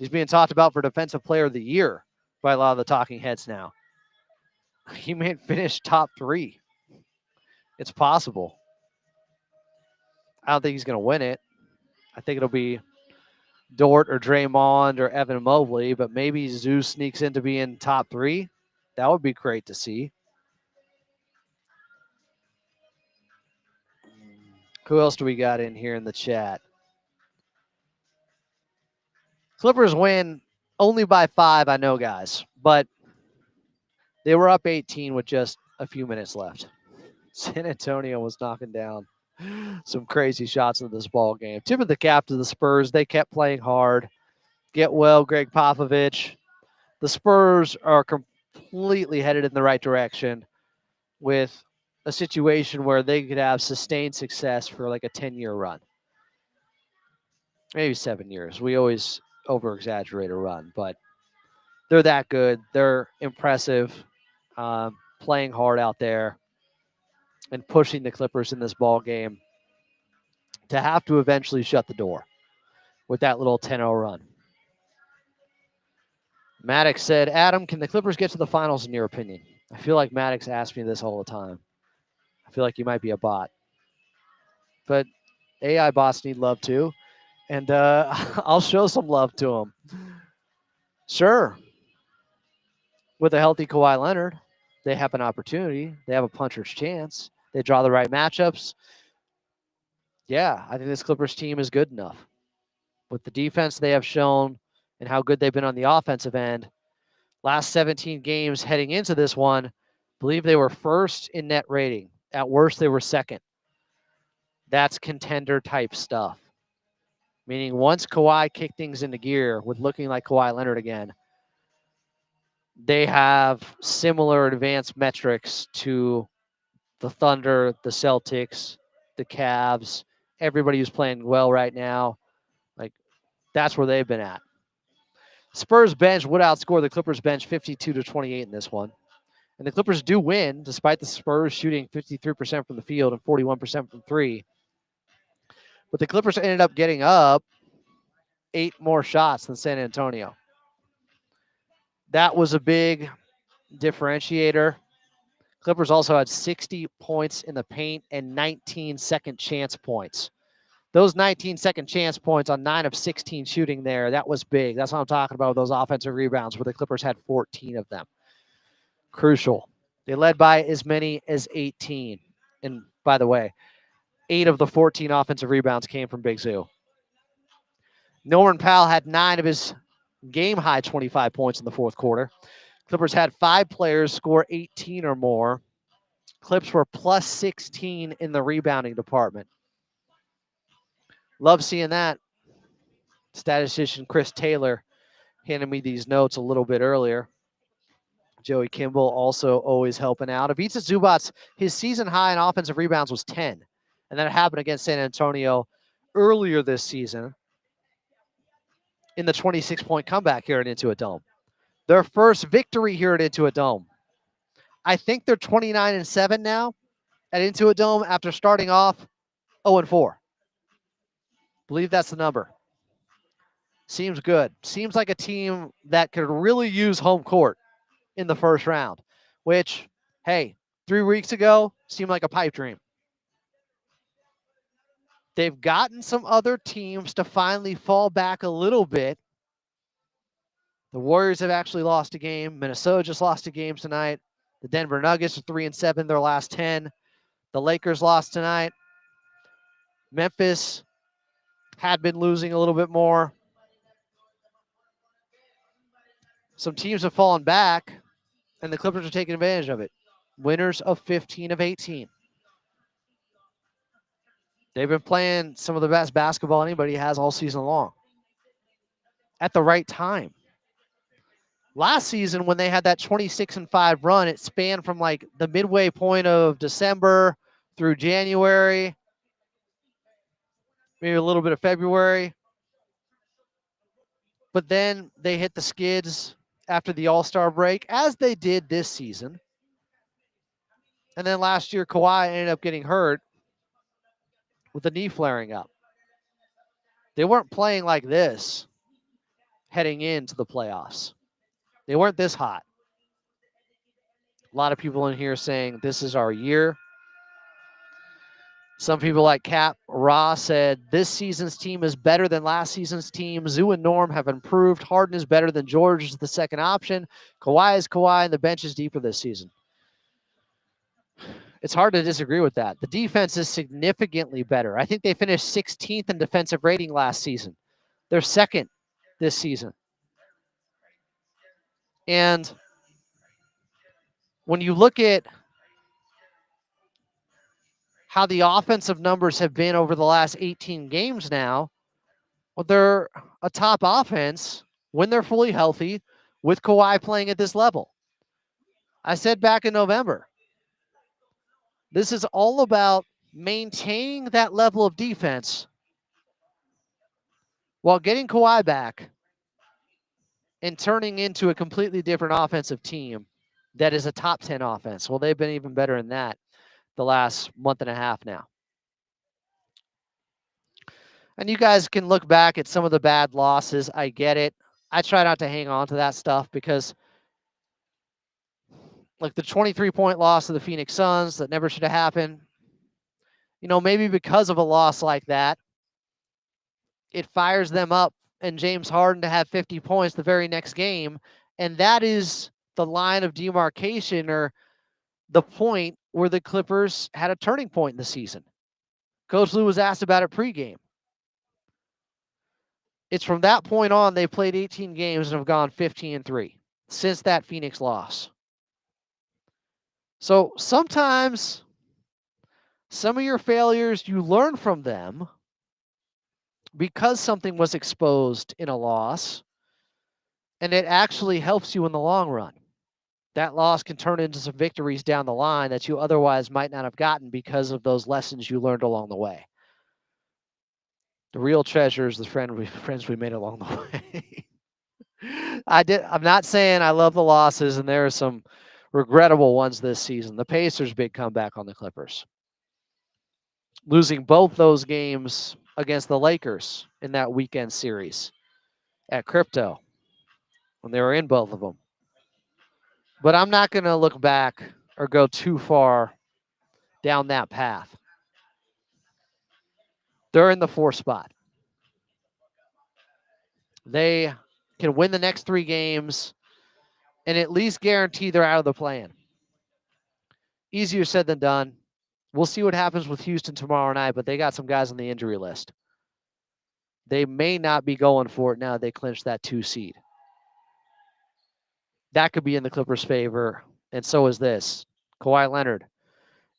He's being talked about for Defensive Player of the Year by a lot of the talking heads now. He may finish top 3. It's possible. I don't think he's going to win it. I think it'll be Dort or Draymond or Evan Mobley, but maybe Zeus sneaks into being top 3. That would be great to see. Who else do we got in here in the chat? Clippers win only by 5, I know, guys, but they were up 18 with just a few minutes left. San Antonio was knocking down some crazy shots in this ball game. Tip of the cap to the Spurs. They kept playing hard. Get well, Greg Popovich. The Spurs are completely headed in the right direction with a situation where they could have sustained success for like a 10-year run. Maybe 7 years. We always over-exaggerate a run, but they're that good. They're impressive, playing hard out there and pushing the Clippers in this ball game to have to eventually shut the door with that little 10-0 run. Maddox said, Adam, can the Clippers get to the finals in your opinion? I feel like Maddox asks me this all the time. I feel like you might be a bot. But AI bots need love too. And I'll show some love to them. Sure. With a healthy Kawhi Leonard, they have an opportunity. They have a puncher's chance. They draw the right matchups. Yeah, I think this Clippers team is good enough. With the defense they have shown and how good they've been on the offensive end, last 17 games heading into this one, I believe they were first in net rating. At worst, they were second. That's contender type stuff. Meaning once Kawhi kicked things into gear with looking like Kawhi Leonard again, they have similar advanced metrics to the Thunder, the Celtics, the Cavs, everybody who's playing well right now. Like, that's where they've been at. Spurs bench would outscore the Clippers bench 52-28 in this one. And the Clippers do win, despite the Spurs shooting 53% from the field and 41% from 3. But the Clippers ended up getting up 8 more shots than San Antonio. That was a big differentiator. Clippers also had 60 points in the paint and 19 second chance points. Those 19 second chance points on 9 of 16 shooting there, that was big. That's what I'm talking about, those offensive rebounds where the Clippers had 14 of them. Crucial. They led by as many as 18. And by the way, 8 of the 14 offensive rebounds came from Big Zoo. Norman Powell had 9 of his game-high 25 points in the fourth quarter. Clippers had 5 players score 18 or more. Clips were plus 16 in the rebounding department. Love seeing that. Statistician Chris Taylor handed me these notes a little bit earlier. Joey Kimball also always helping out. Ivica Zubac, his season high in offensive rebounds was 10. And that happened against San Antonio earlier this season in the 26-point comeback here at Intuit Dome. Their first victory here at Intuit Dome. I think they're 29-7 now at Intuit Dome after starting off 0-4. Believe that's the number. Seems good. Seems like a team that could really use home court in the first round, which, hey, 3 weeks ago seemed like a pipe dream. They've gotten some other teams to finally fall back a little bit. The Warriors have actually lost a game. Minnesota just lost a game tonight. The Denver Nuggets are 3-7 their last 10. The Lakers lost tonight. Memphis had been losing a little bit more. Some teams have fallen back, and the Clippers are taking advantage of it. Winners of 15 of 18. They've been playing some of the best basketball anybody has all season long. At the right time. Last season, when they had that 26-5 run, it spanned from like the midway point of December through January, maybe a little bit of February. But then they hit the skids after the All-Star break, as they did this season. And then last year, Kawhi ended up getting hurt with the knee flaring up. They weren't playing like this heading into the playoffs. They weren't this hot. A lot of people in here saying this is our year. Some people like Cap Ra said this season's team is better than last season's team. Zoo and Norm have improved. Harden is better than George is the second option. Kawhi is Kawhi, and the bench is deeper this season. It's hard to disagree with that. The defense is significantly better. I think they finished 16th in defensive rating last season. They're second this season. And when you look at how the offensive numbers have been over the last 18 games now, well, they're a top offense when they're fully healthy with Kawhi playing at this level. I said back in November, this is all about maintaining that level of defense while getting Kawhi back and turning into a completely different offensive team that is a top 10 offense. Well, they've been even better than that the last month and a half now. And you guys can look back at some of the bad losses. I get it. I try not to hang on to that stuff because like the 23-point loss to the Phoenix Suns that never should have happened. You know, maybe because of a loss like that, it fires them up and James Harden to have 50 points the very next game. And that is the line of demarcation or the point where the Clippers had a turning point in the season. Coach Lue was asked about it pregame. It's from that point on, they played 18 games and have gone 15-3 since that Phoenix loss. So sometimes some of your failures, you learn from them because something was exposed in a loss, and it actually helps you in the long run. That loss can turn into some victories down the line that you otherwise might not have gotten because of those lessons you learned along the way. The real treasure is the friends we made along the way. I'm not saying I love the losses, and there are some regrettable ones this season. The Pacers' big comeback on the Clippers. Losing both those games against the Lakers in that weekend series at Crypto when they were in both of them. But I'm not going to look back or go too far down that path. They're in the 4th spot. They can win the next 3 games and at least guarantee they're out of the play-in. Easier said than done. We'll see what happens with Houston tomorrow night, but they got some guys on the injury list. They may not be going for it now they clinch that 2 seed. That could be in the Clippers' favor, and so is this. Kawhi Leonard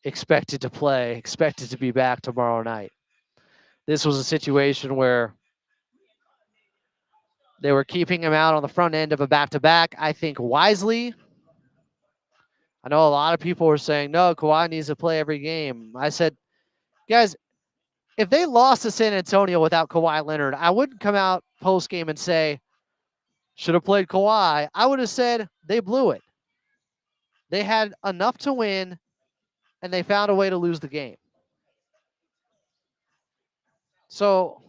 expected to play, expected to be back tomorrow night. This was a situation where they were keeping him out on the front end of a back-to-back, I think wisely. I know a lot of people were saying, no, Kawhi needs to play every game. I said, guys, if they lost to San Antonio without Kawhi Leonard, I wouldn't come out post-game and say, should have played Kawhi. I would have said they blew it. They had enough to win, and they found a way to lose the game. So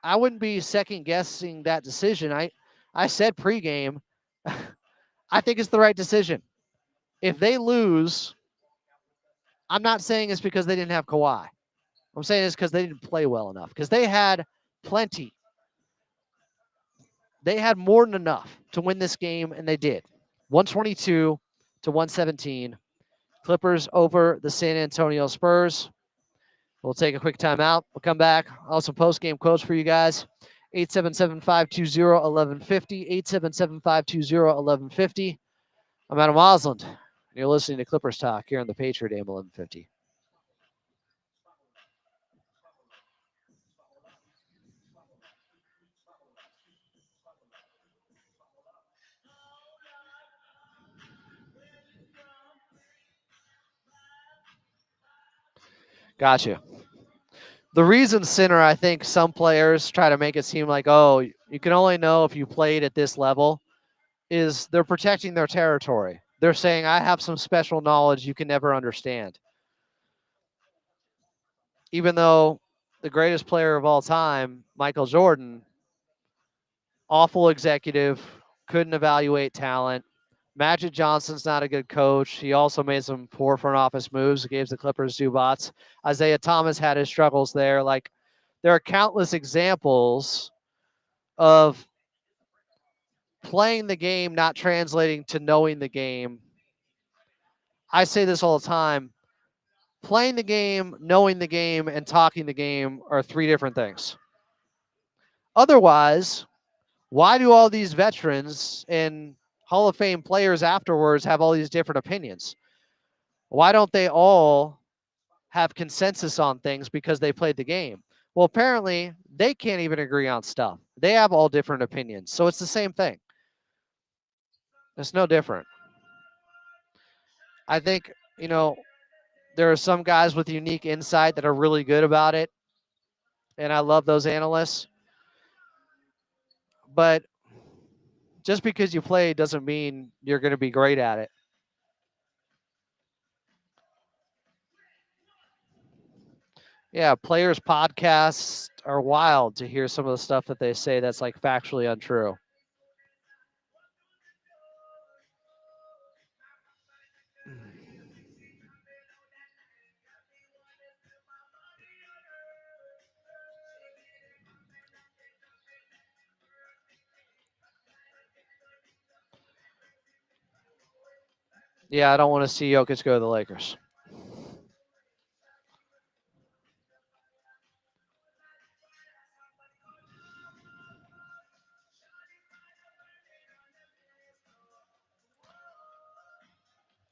I wouldn't be second-guessing that decision. I said pregame, I think it's the right decision. If they lose, I'm not saying it's because they didn't have Kawhi. I'm saying it's because they didn't play well enough. Because they had plenty. They had more than enough to win this game, and they did. 122 to 117. Clippers over the San Antonio Spurs. We'll take a quick timeout. We'll come back. Also, post-game quotes for you guys. 877-520-1150. 877-520-1150. I'm Adam Osland, and you're listening to Clippers Talk here on the Patriot AM 1150. Gotcha. The reason, Sinner, I think some players try to make it seem like, oh, you can only know if you played at this level, is they're protecting their territory. They're saying, I have some special knowledge you can never understand. Even though the greatest player of all time, Michael Jordan, Awful executive, couldn't evaluate talent. Magic Johnson's not a good coach. He also made some poor front office moves. Gave the Clippers Zubats. Isaiah Thomas had his struggles there. Like, there are countless examples of playing the game not translating to knowing the game. I say this all the time. Playing the game, knowing the game, and talking the game are three different things. Otherwise, why do all these veterans and Hall of Fame players afterwards have all these different opinions? Why don't they all have consensus on things because they played the game? Well, apparently they can't even agree on stuff. They have all different opinions. So it's the same thing. It's no different. I think, there are some guys with unique insight that are really good about it. And I love those analysts. But just because you play doesn't mean you're going to be great at it. Yeah, players' podcasts are wild to hear some of the stuff that they say that's like factually untrue. Yeah, I don't want to see Jokic go to the Lakers.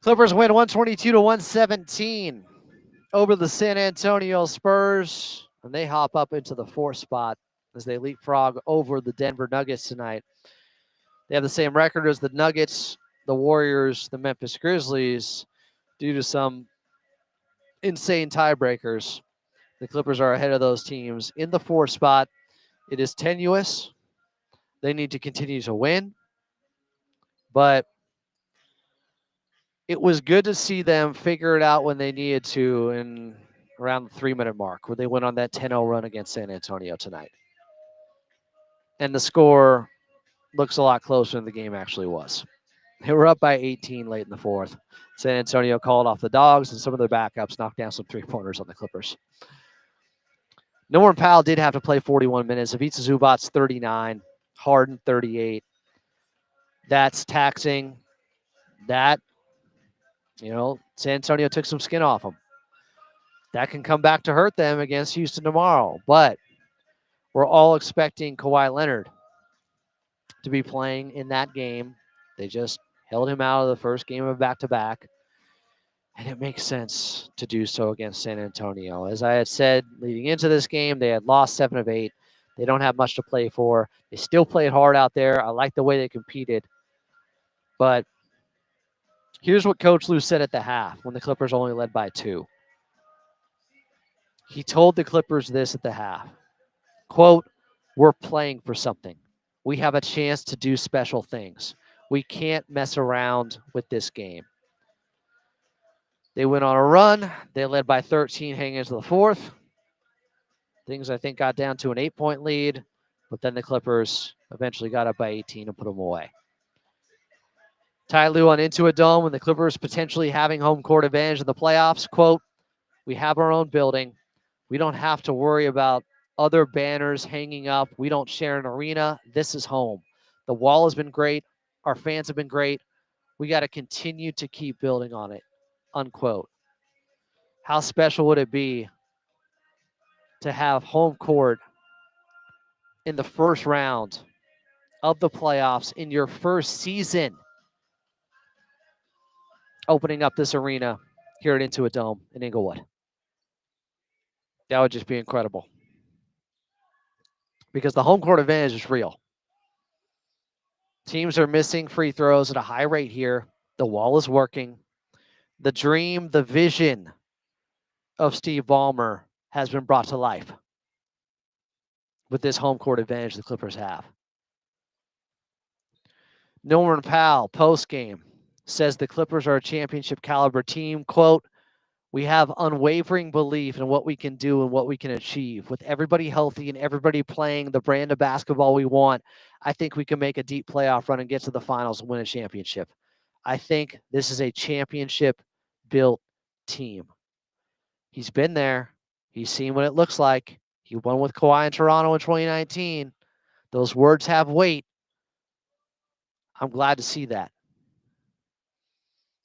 Clippers win 122-117 over the San Antonio Spurs, and they hop up into the 4th spot as they leapfrog over the Denver Nuggets tonight. They have the same record as the Nuggets, the Warriors, the Memphis Grizzlies, due to some insane tiebreakers. The Clippers are ahead of those teams in the 4th spot. It is tenuous. They need to continue to win, but it was good to see them figure it out when they needed to in around the 3-minute mark where they went on that 10-0 run against San Antonio tonight. And the score looks a lot closer than the game actually was. They were up by 18 late in the 4th. San Antonio called off the dogs, and some of their backups knocked down some 3-pointers on the Clippers. Norman Powell did have to play 41 minutes. Ivica Zubac's 39, Harden 38. That's taxing. That, San Antonio took some skin off them. That can come back to hurt them against Houston tomorrow. But we're all expecting Kawhi Leonard to be playing in that game. They just held him out of the first game of back-to-back. And it makes sense to do so against San Antonio. As I had said leading into this game, they had lost 7 of 8. They don't have much to play for. They still played hard out there. I like the way they competed. But here's what Coach Lue said at the half when the Clippers only led by 2. He told the Clippers this at the half. Quote, "We're playing for something. We have a chance to do special things. We can't mess around with this game." They went on a run. They led by 13 heading into the 4th. Things, I think, got down to an 8-point lead, but then the Clippers eventually got up by 18 and put them away. Ty Lue on Into a Dome and the Clippers potentially having home court advantage in the playoffs. Quote, "We have our own building. We don't have to worry about other banners hanging up. We don't share an arena. This is home. The wall has been great. Our fans have been great. We got to continue to keep building on it." Unquote. How special would it be to have home court in the first round of the playoffs in your first season, opening up this arena here at Into a Dome in Inglewood? That would just be incredible. Because the home court advantage is real. Teams are missing free throws at a high rate here. The wall is working. The dream, the vision of Steve Ballmer has been brought to life with this home court advantage the Clippers have. Norman Powell, post-game, says the Clippers are a championship caliber team. Quote, We have unwavering belief in what we can do and what we can achieve. With everybody healthy and everybody playing the brand of basketball we want, I think we can make a deep playoff run and get to the finals and win a championship. I think this is a championship-built team. He's been there. He's seen what it looks like. He won with Kawhi in Toronto in 2019. Those words have weight. I'm glad to see that.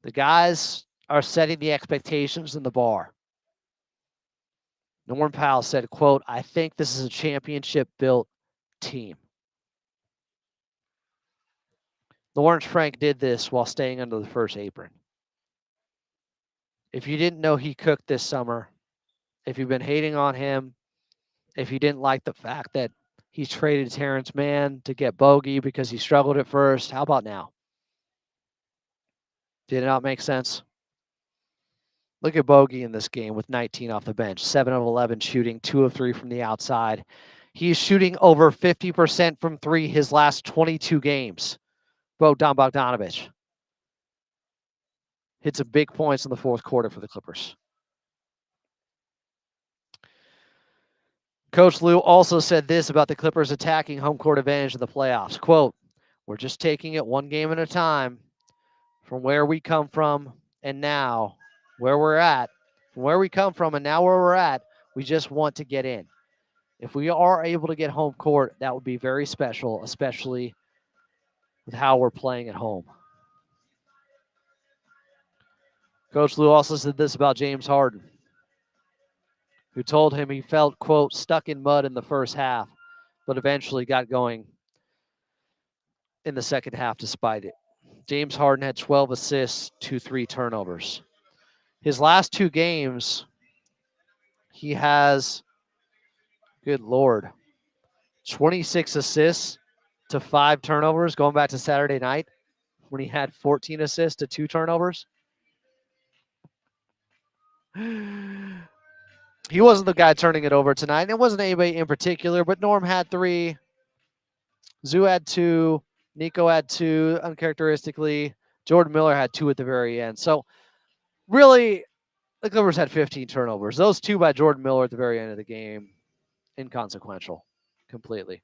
The guys are setting the expectations and the bar. Norm Powell said, quote, I think this is a championship-built team. Lawrence Frank did this while staying under the first apron. If you didn't know he cooked this summer, if you've been hating on him, if you didn't like the fact that he traded Terrence Mann to get Bogey because he struggled at first, how about now? Did it not make sense? Look at Bogey in this game with 19 off the bench, 7 of 11 shooting, 2 of 3 from the outside. He's shooting over 50% from 3 his last 22 games. Bogdan Bogdanovic hit some big points in the fourth quarter for the Clippers. Coach Lue also said this about the Clippers attacking home court advantage in the playoffs. Quote, we're just taking it one game at a time from where we come from and now where we're at. From where we come from and now where we're at, we just want to get in. If we are able to get home court, that would be very special, especially with how we're playing at home. Coach Lue also said this about James Harden, who told him he felt, quote, stuck in mud in the first half, but eventually got going in the second half despite it. James Harden had 12 assists to 3 turnovers. His last 2 games, he has, good Lord, 26 assists to 5 turnovers going back to Saturday night when he had 14 assists to 2 turnovers. He wasn't the guy turning it over tonight. And it wasn't anybody in particular, but Norm had 3. Zoo had 2. Nico had 2, uncharacteristically. Jordan Miller had 2 at the very end. So, really, the Clippers had 15 turnovers. Those 2 by Jordan Miller at the very end of the game, inconsequential completely.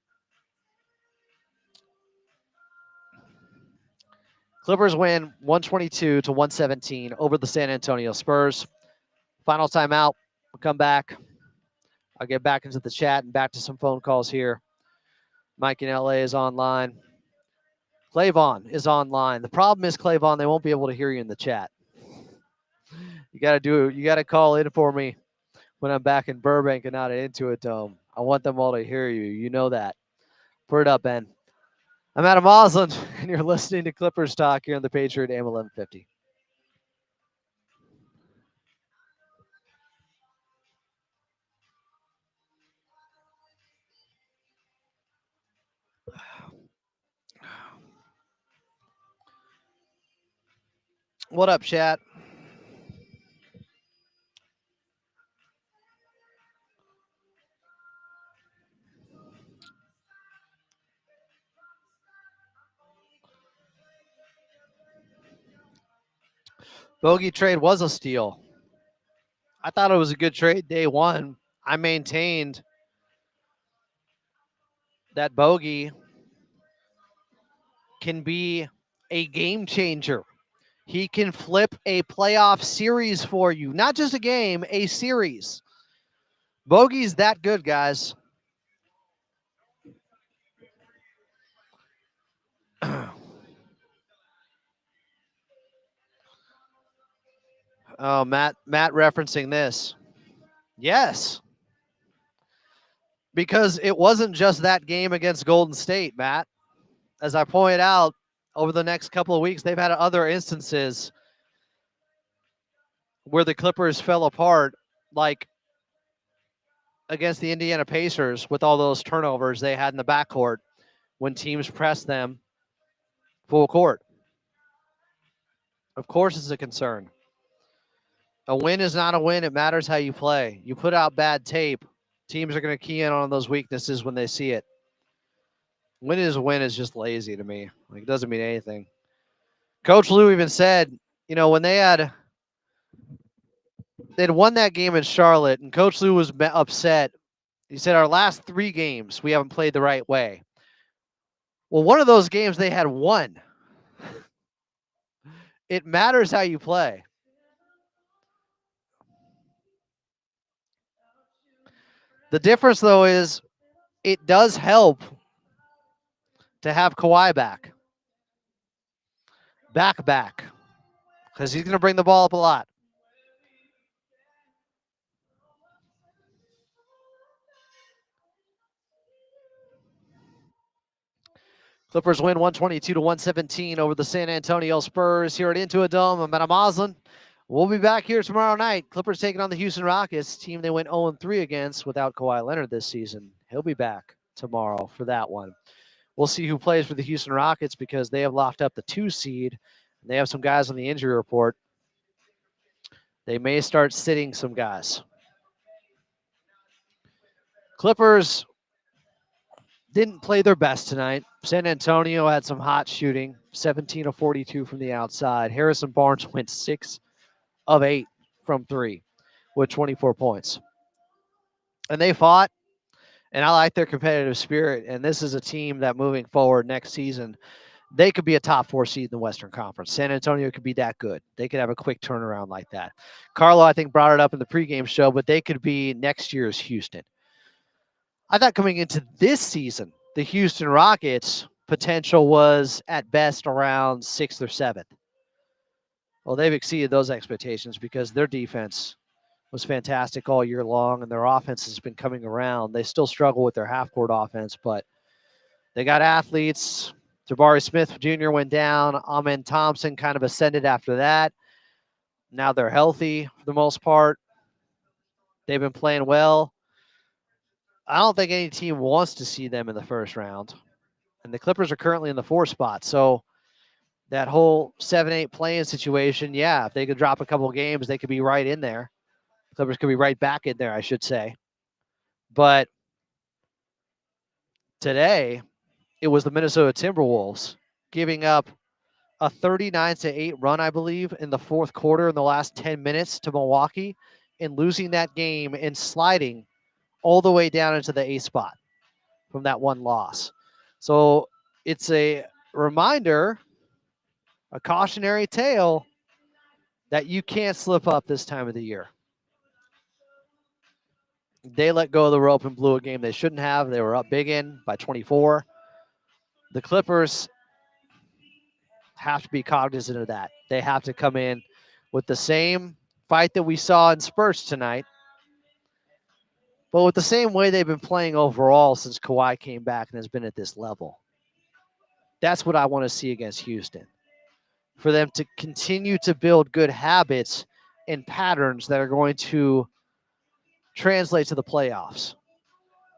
Clippers win 122-117 over the San Antonio Spurs. Final timeout. We'll come back. I'll get back into the chat and back to some phone calls here. Mike in LA is online. Clavon is online. The problem is, Clavon, they won't be able to hear you in the chat. You got to call in for me when I'm back in Burbank and not at Intuit Dome. I want them all to hear you. You know that. Put it up, Ben. I'm Adam Osland, and you're listening to Clippers Talk here on the Patriot AM 1150. What up, chat? Bogey trade was a steal. I thought it was a good trade day one. I maintained that Bogey can be a game changer. He can flip a playoff series for you. Not just a game, a series. Bogey's that good, guys. Oh, Matt referencing this. Yes. Because it wasn't just that game against Golden State, Matt. As I pointed out, over the next couple of weeks, they've had other instances where the Clippers fell apart, like against the Indiana Pacers with all those turnovers they had in the backcourt when teams pressed them full court. Of course, it's a concern. A win is not a win. It matters how you play. You put out bad tape, teams are going to key in on those weaknesses when they see it. Win is just lazy to me. Like, it doesn't mean anything. Coach Lue even said, when they had they'd won that game in Charlotte, and Coach Lou was upset. He said, our last 3 games, we haven't played the right way. Well, one of those games they had won. It matters how you play. The difference, though, is it does help to have Kawhi back, because he's going to bring the ball up a lot. Clippers win 122-117 over the San Antonio Spurs here at Into a Dome. I'm Adam Oslin. We'll be back here tomorrow night. Clippers taking on the Houston Rockets, team they went 0-3 against without Kawhi Leonard this season. He'll be back tomorrow for that one. We'll see who plays for the Houston Rockets because they have locked up the 2 seed. They have some guys on the injury report. They may start sitting some guys. Clippers didn't play their best tonight. San Antonio had some hot shooting, 17 of 42 from the outside. Harrison Barnes went 6 of 8 from 3 with 24 points. And they fought, and I like their competitive spirit. And this is a team that moving forward next season, they could be a top 4 seed in the Western Conference. San Antonio could be that good. They could have a quick turnaround like that. Carlo, I think, brought it up in the pregame show, but they could be next year's Houston. I thought coming into this season, the Houston Rockets' potential was at best around 6th or 7th. Well, they've exceeded those expectations because their defense was fantastic all year long, and their offense has been coming around. They still struggle with their half-court offense, but they got athletes. Jabari Smith Jr. went down. Amen Thompson kind of ascended after that. Now they're healthy for the most part. They've been playing well. I don't think any team wants to see them in the first round. And the Clippers are currently in the 4 spot. So that whole 7-8 play-in situation, yeah, if they could drop a couple of games, they could be right in there. The Clippers could be right back in there, I should say. But today, it was the Minnesota Timberwolves giving up a 39-8 run, I believe, in the 4th quarter in the last 10 minutes to Milwaukee and losing that game and sliding all the way down into the 8th spot from that one loss. So it's a reminder, a cautionary tale that you can't slip up this time of the year. They let go of the rope and blew a game they shouldn't have. They were up big in by 24. The Clippers have to be cognizant of that. They have to come in with the same fight that we saw in Spurs tonight, but with the same way they've been playing overall since Kawhi came back and has been at this level. That's what I want to see against Houston. For them to continue to build good habits and patterns that are going to translate to the playoffs.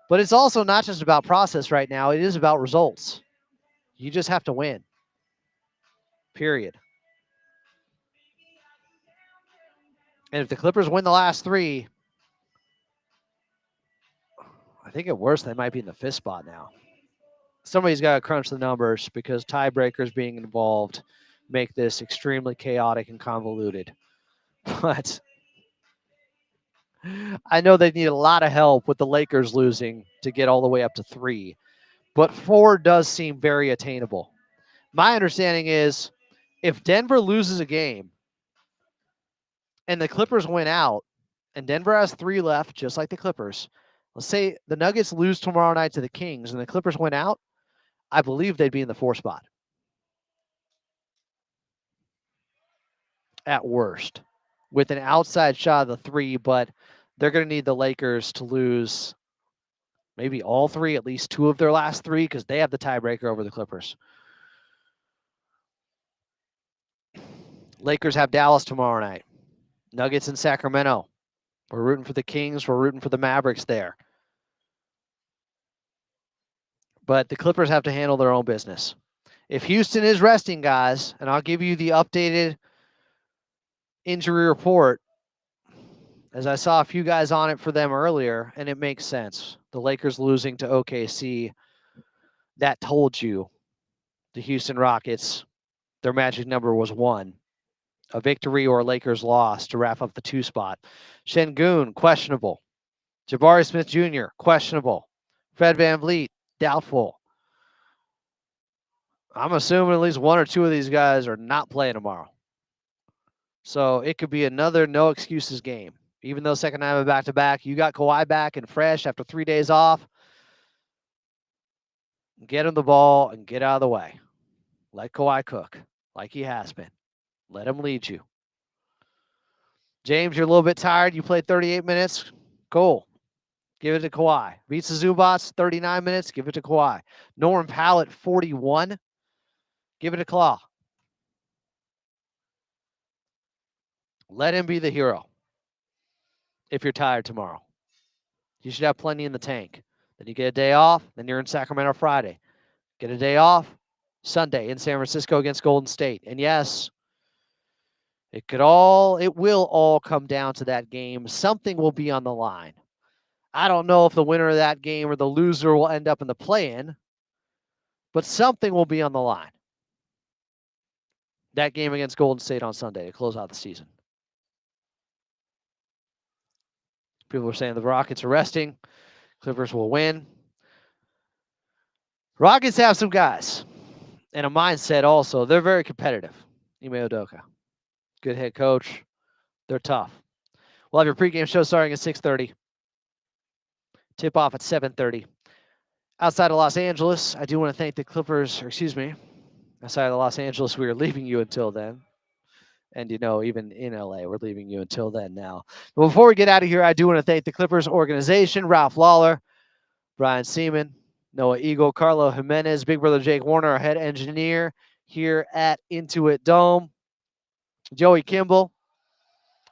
But it's also not just about process right now. It is about results. You just have to win. Period. And if the Clippers win the last 3, I think at worst they might be in the 5th spot now. Somebody's got to crunch the numbers because tiebreakers being involved make this extremely chaotic and convoluted. But I know they need a lot of help with the Lakers losing to get all the way up to 3. But 4 does seem very attainable. My understanding is if Denver loses a game and the Clippers win out and Denver has 3 left, just like the Clippers, let's say the Nuggets lose tomorrow night to the Kings and the Clippers win out, I believe they'd be in the 4 spot. At worst. With an outside shot of the 3, but they're going to need the Lakers to lose maybe all 3, at least 2 of their last 3, because they have the tiebreaker over the Clippers. Lakers have Dallas tomorrow night. Nuggets in Sacramento. We're rooting for the Kings. We're rooting for the Mavericks there. But the Clippers have to handle their own business. If Houston is resting guys, and I'll give you the updated injury report, as I saw a few guys on it for them earlier, and it makes sense. The Lakers losing to OKC, that told you the Houston Rockets, their magic number was 1. a victory or a Lakers loss to wrap up the 2 spot. Şengün, questionable. Jabari Smith Jr., questionable. Fred VanVleet, doubtful. I'm assuming at least 1 or 2 of these guys are not playing tomorrow. So it could be another no excuses game. Even though second night of back-to-back, you got Kawhi back and fresh after 3 days off. Get him the ball and get out of the way. Let Kawhi cook like he has been. Let him lead you. James, you're a little bit tired. You played 38 minutes. Cool. Give it to Kawhi. Beats the Zubats, 39 minutes. Give it to Kawhi. Norm Powell, 41. Give it to Claw. Let him be the hero. If you're tired tomorrow, you should have plenty in the tank. Then you get a day off. Then you're in Sacramento Friday. Get a day off. Sunday in San Francisco against Golden State. And yes, it will all come down to that game. Something will be on the line. I don't know if the winner of that game or the loser will end up in the play-in, but something will be on the line. That game against Golden State on Sunday to close out the season. People are saying the Rockets are resting. Clippers will win. Rockets have some guys and a mindset also. They're very competitive. Ime Udoka, good head coach. They're tough. We'll have your pregame show starting at 6:30. Tip off at 7:30. Outside of Los Angeles, I do want to thank the Clippers, outside of Los Angeles, we are leaving you until then. And, even in LA, we're leaving you until then now. But before we get out of here, I do want to thank the Clippers organization, Ralph Lawler, Brian Seaman, Noah Eagle, Carlo Jimenez, Big Brother Jake Warner, our head engineer here at Intuit Dome, Joey Kimball,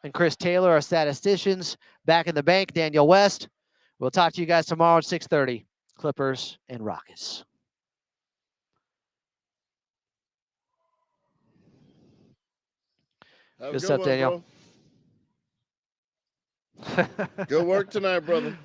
and Chris Taylor, our statisticians. Back in the bank, Daniel West. We'll talk to you guys tomorrow at 6:30. Clippers and Rockets. Have Good a stuff, one, Daniel. Bro. Good work tonight, brother.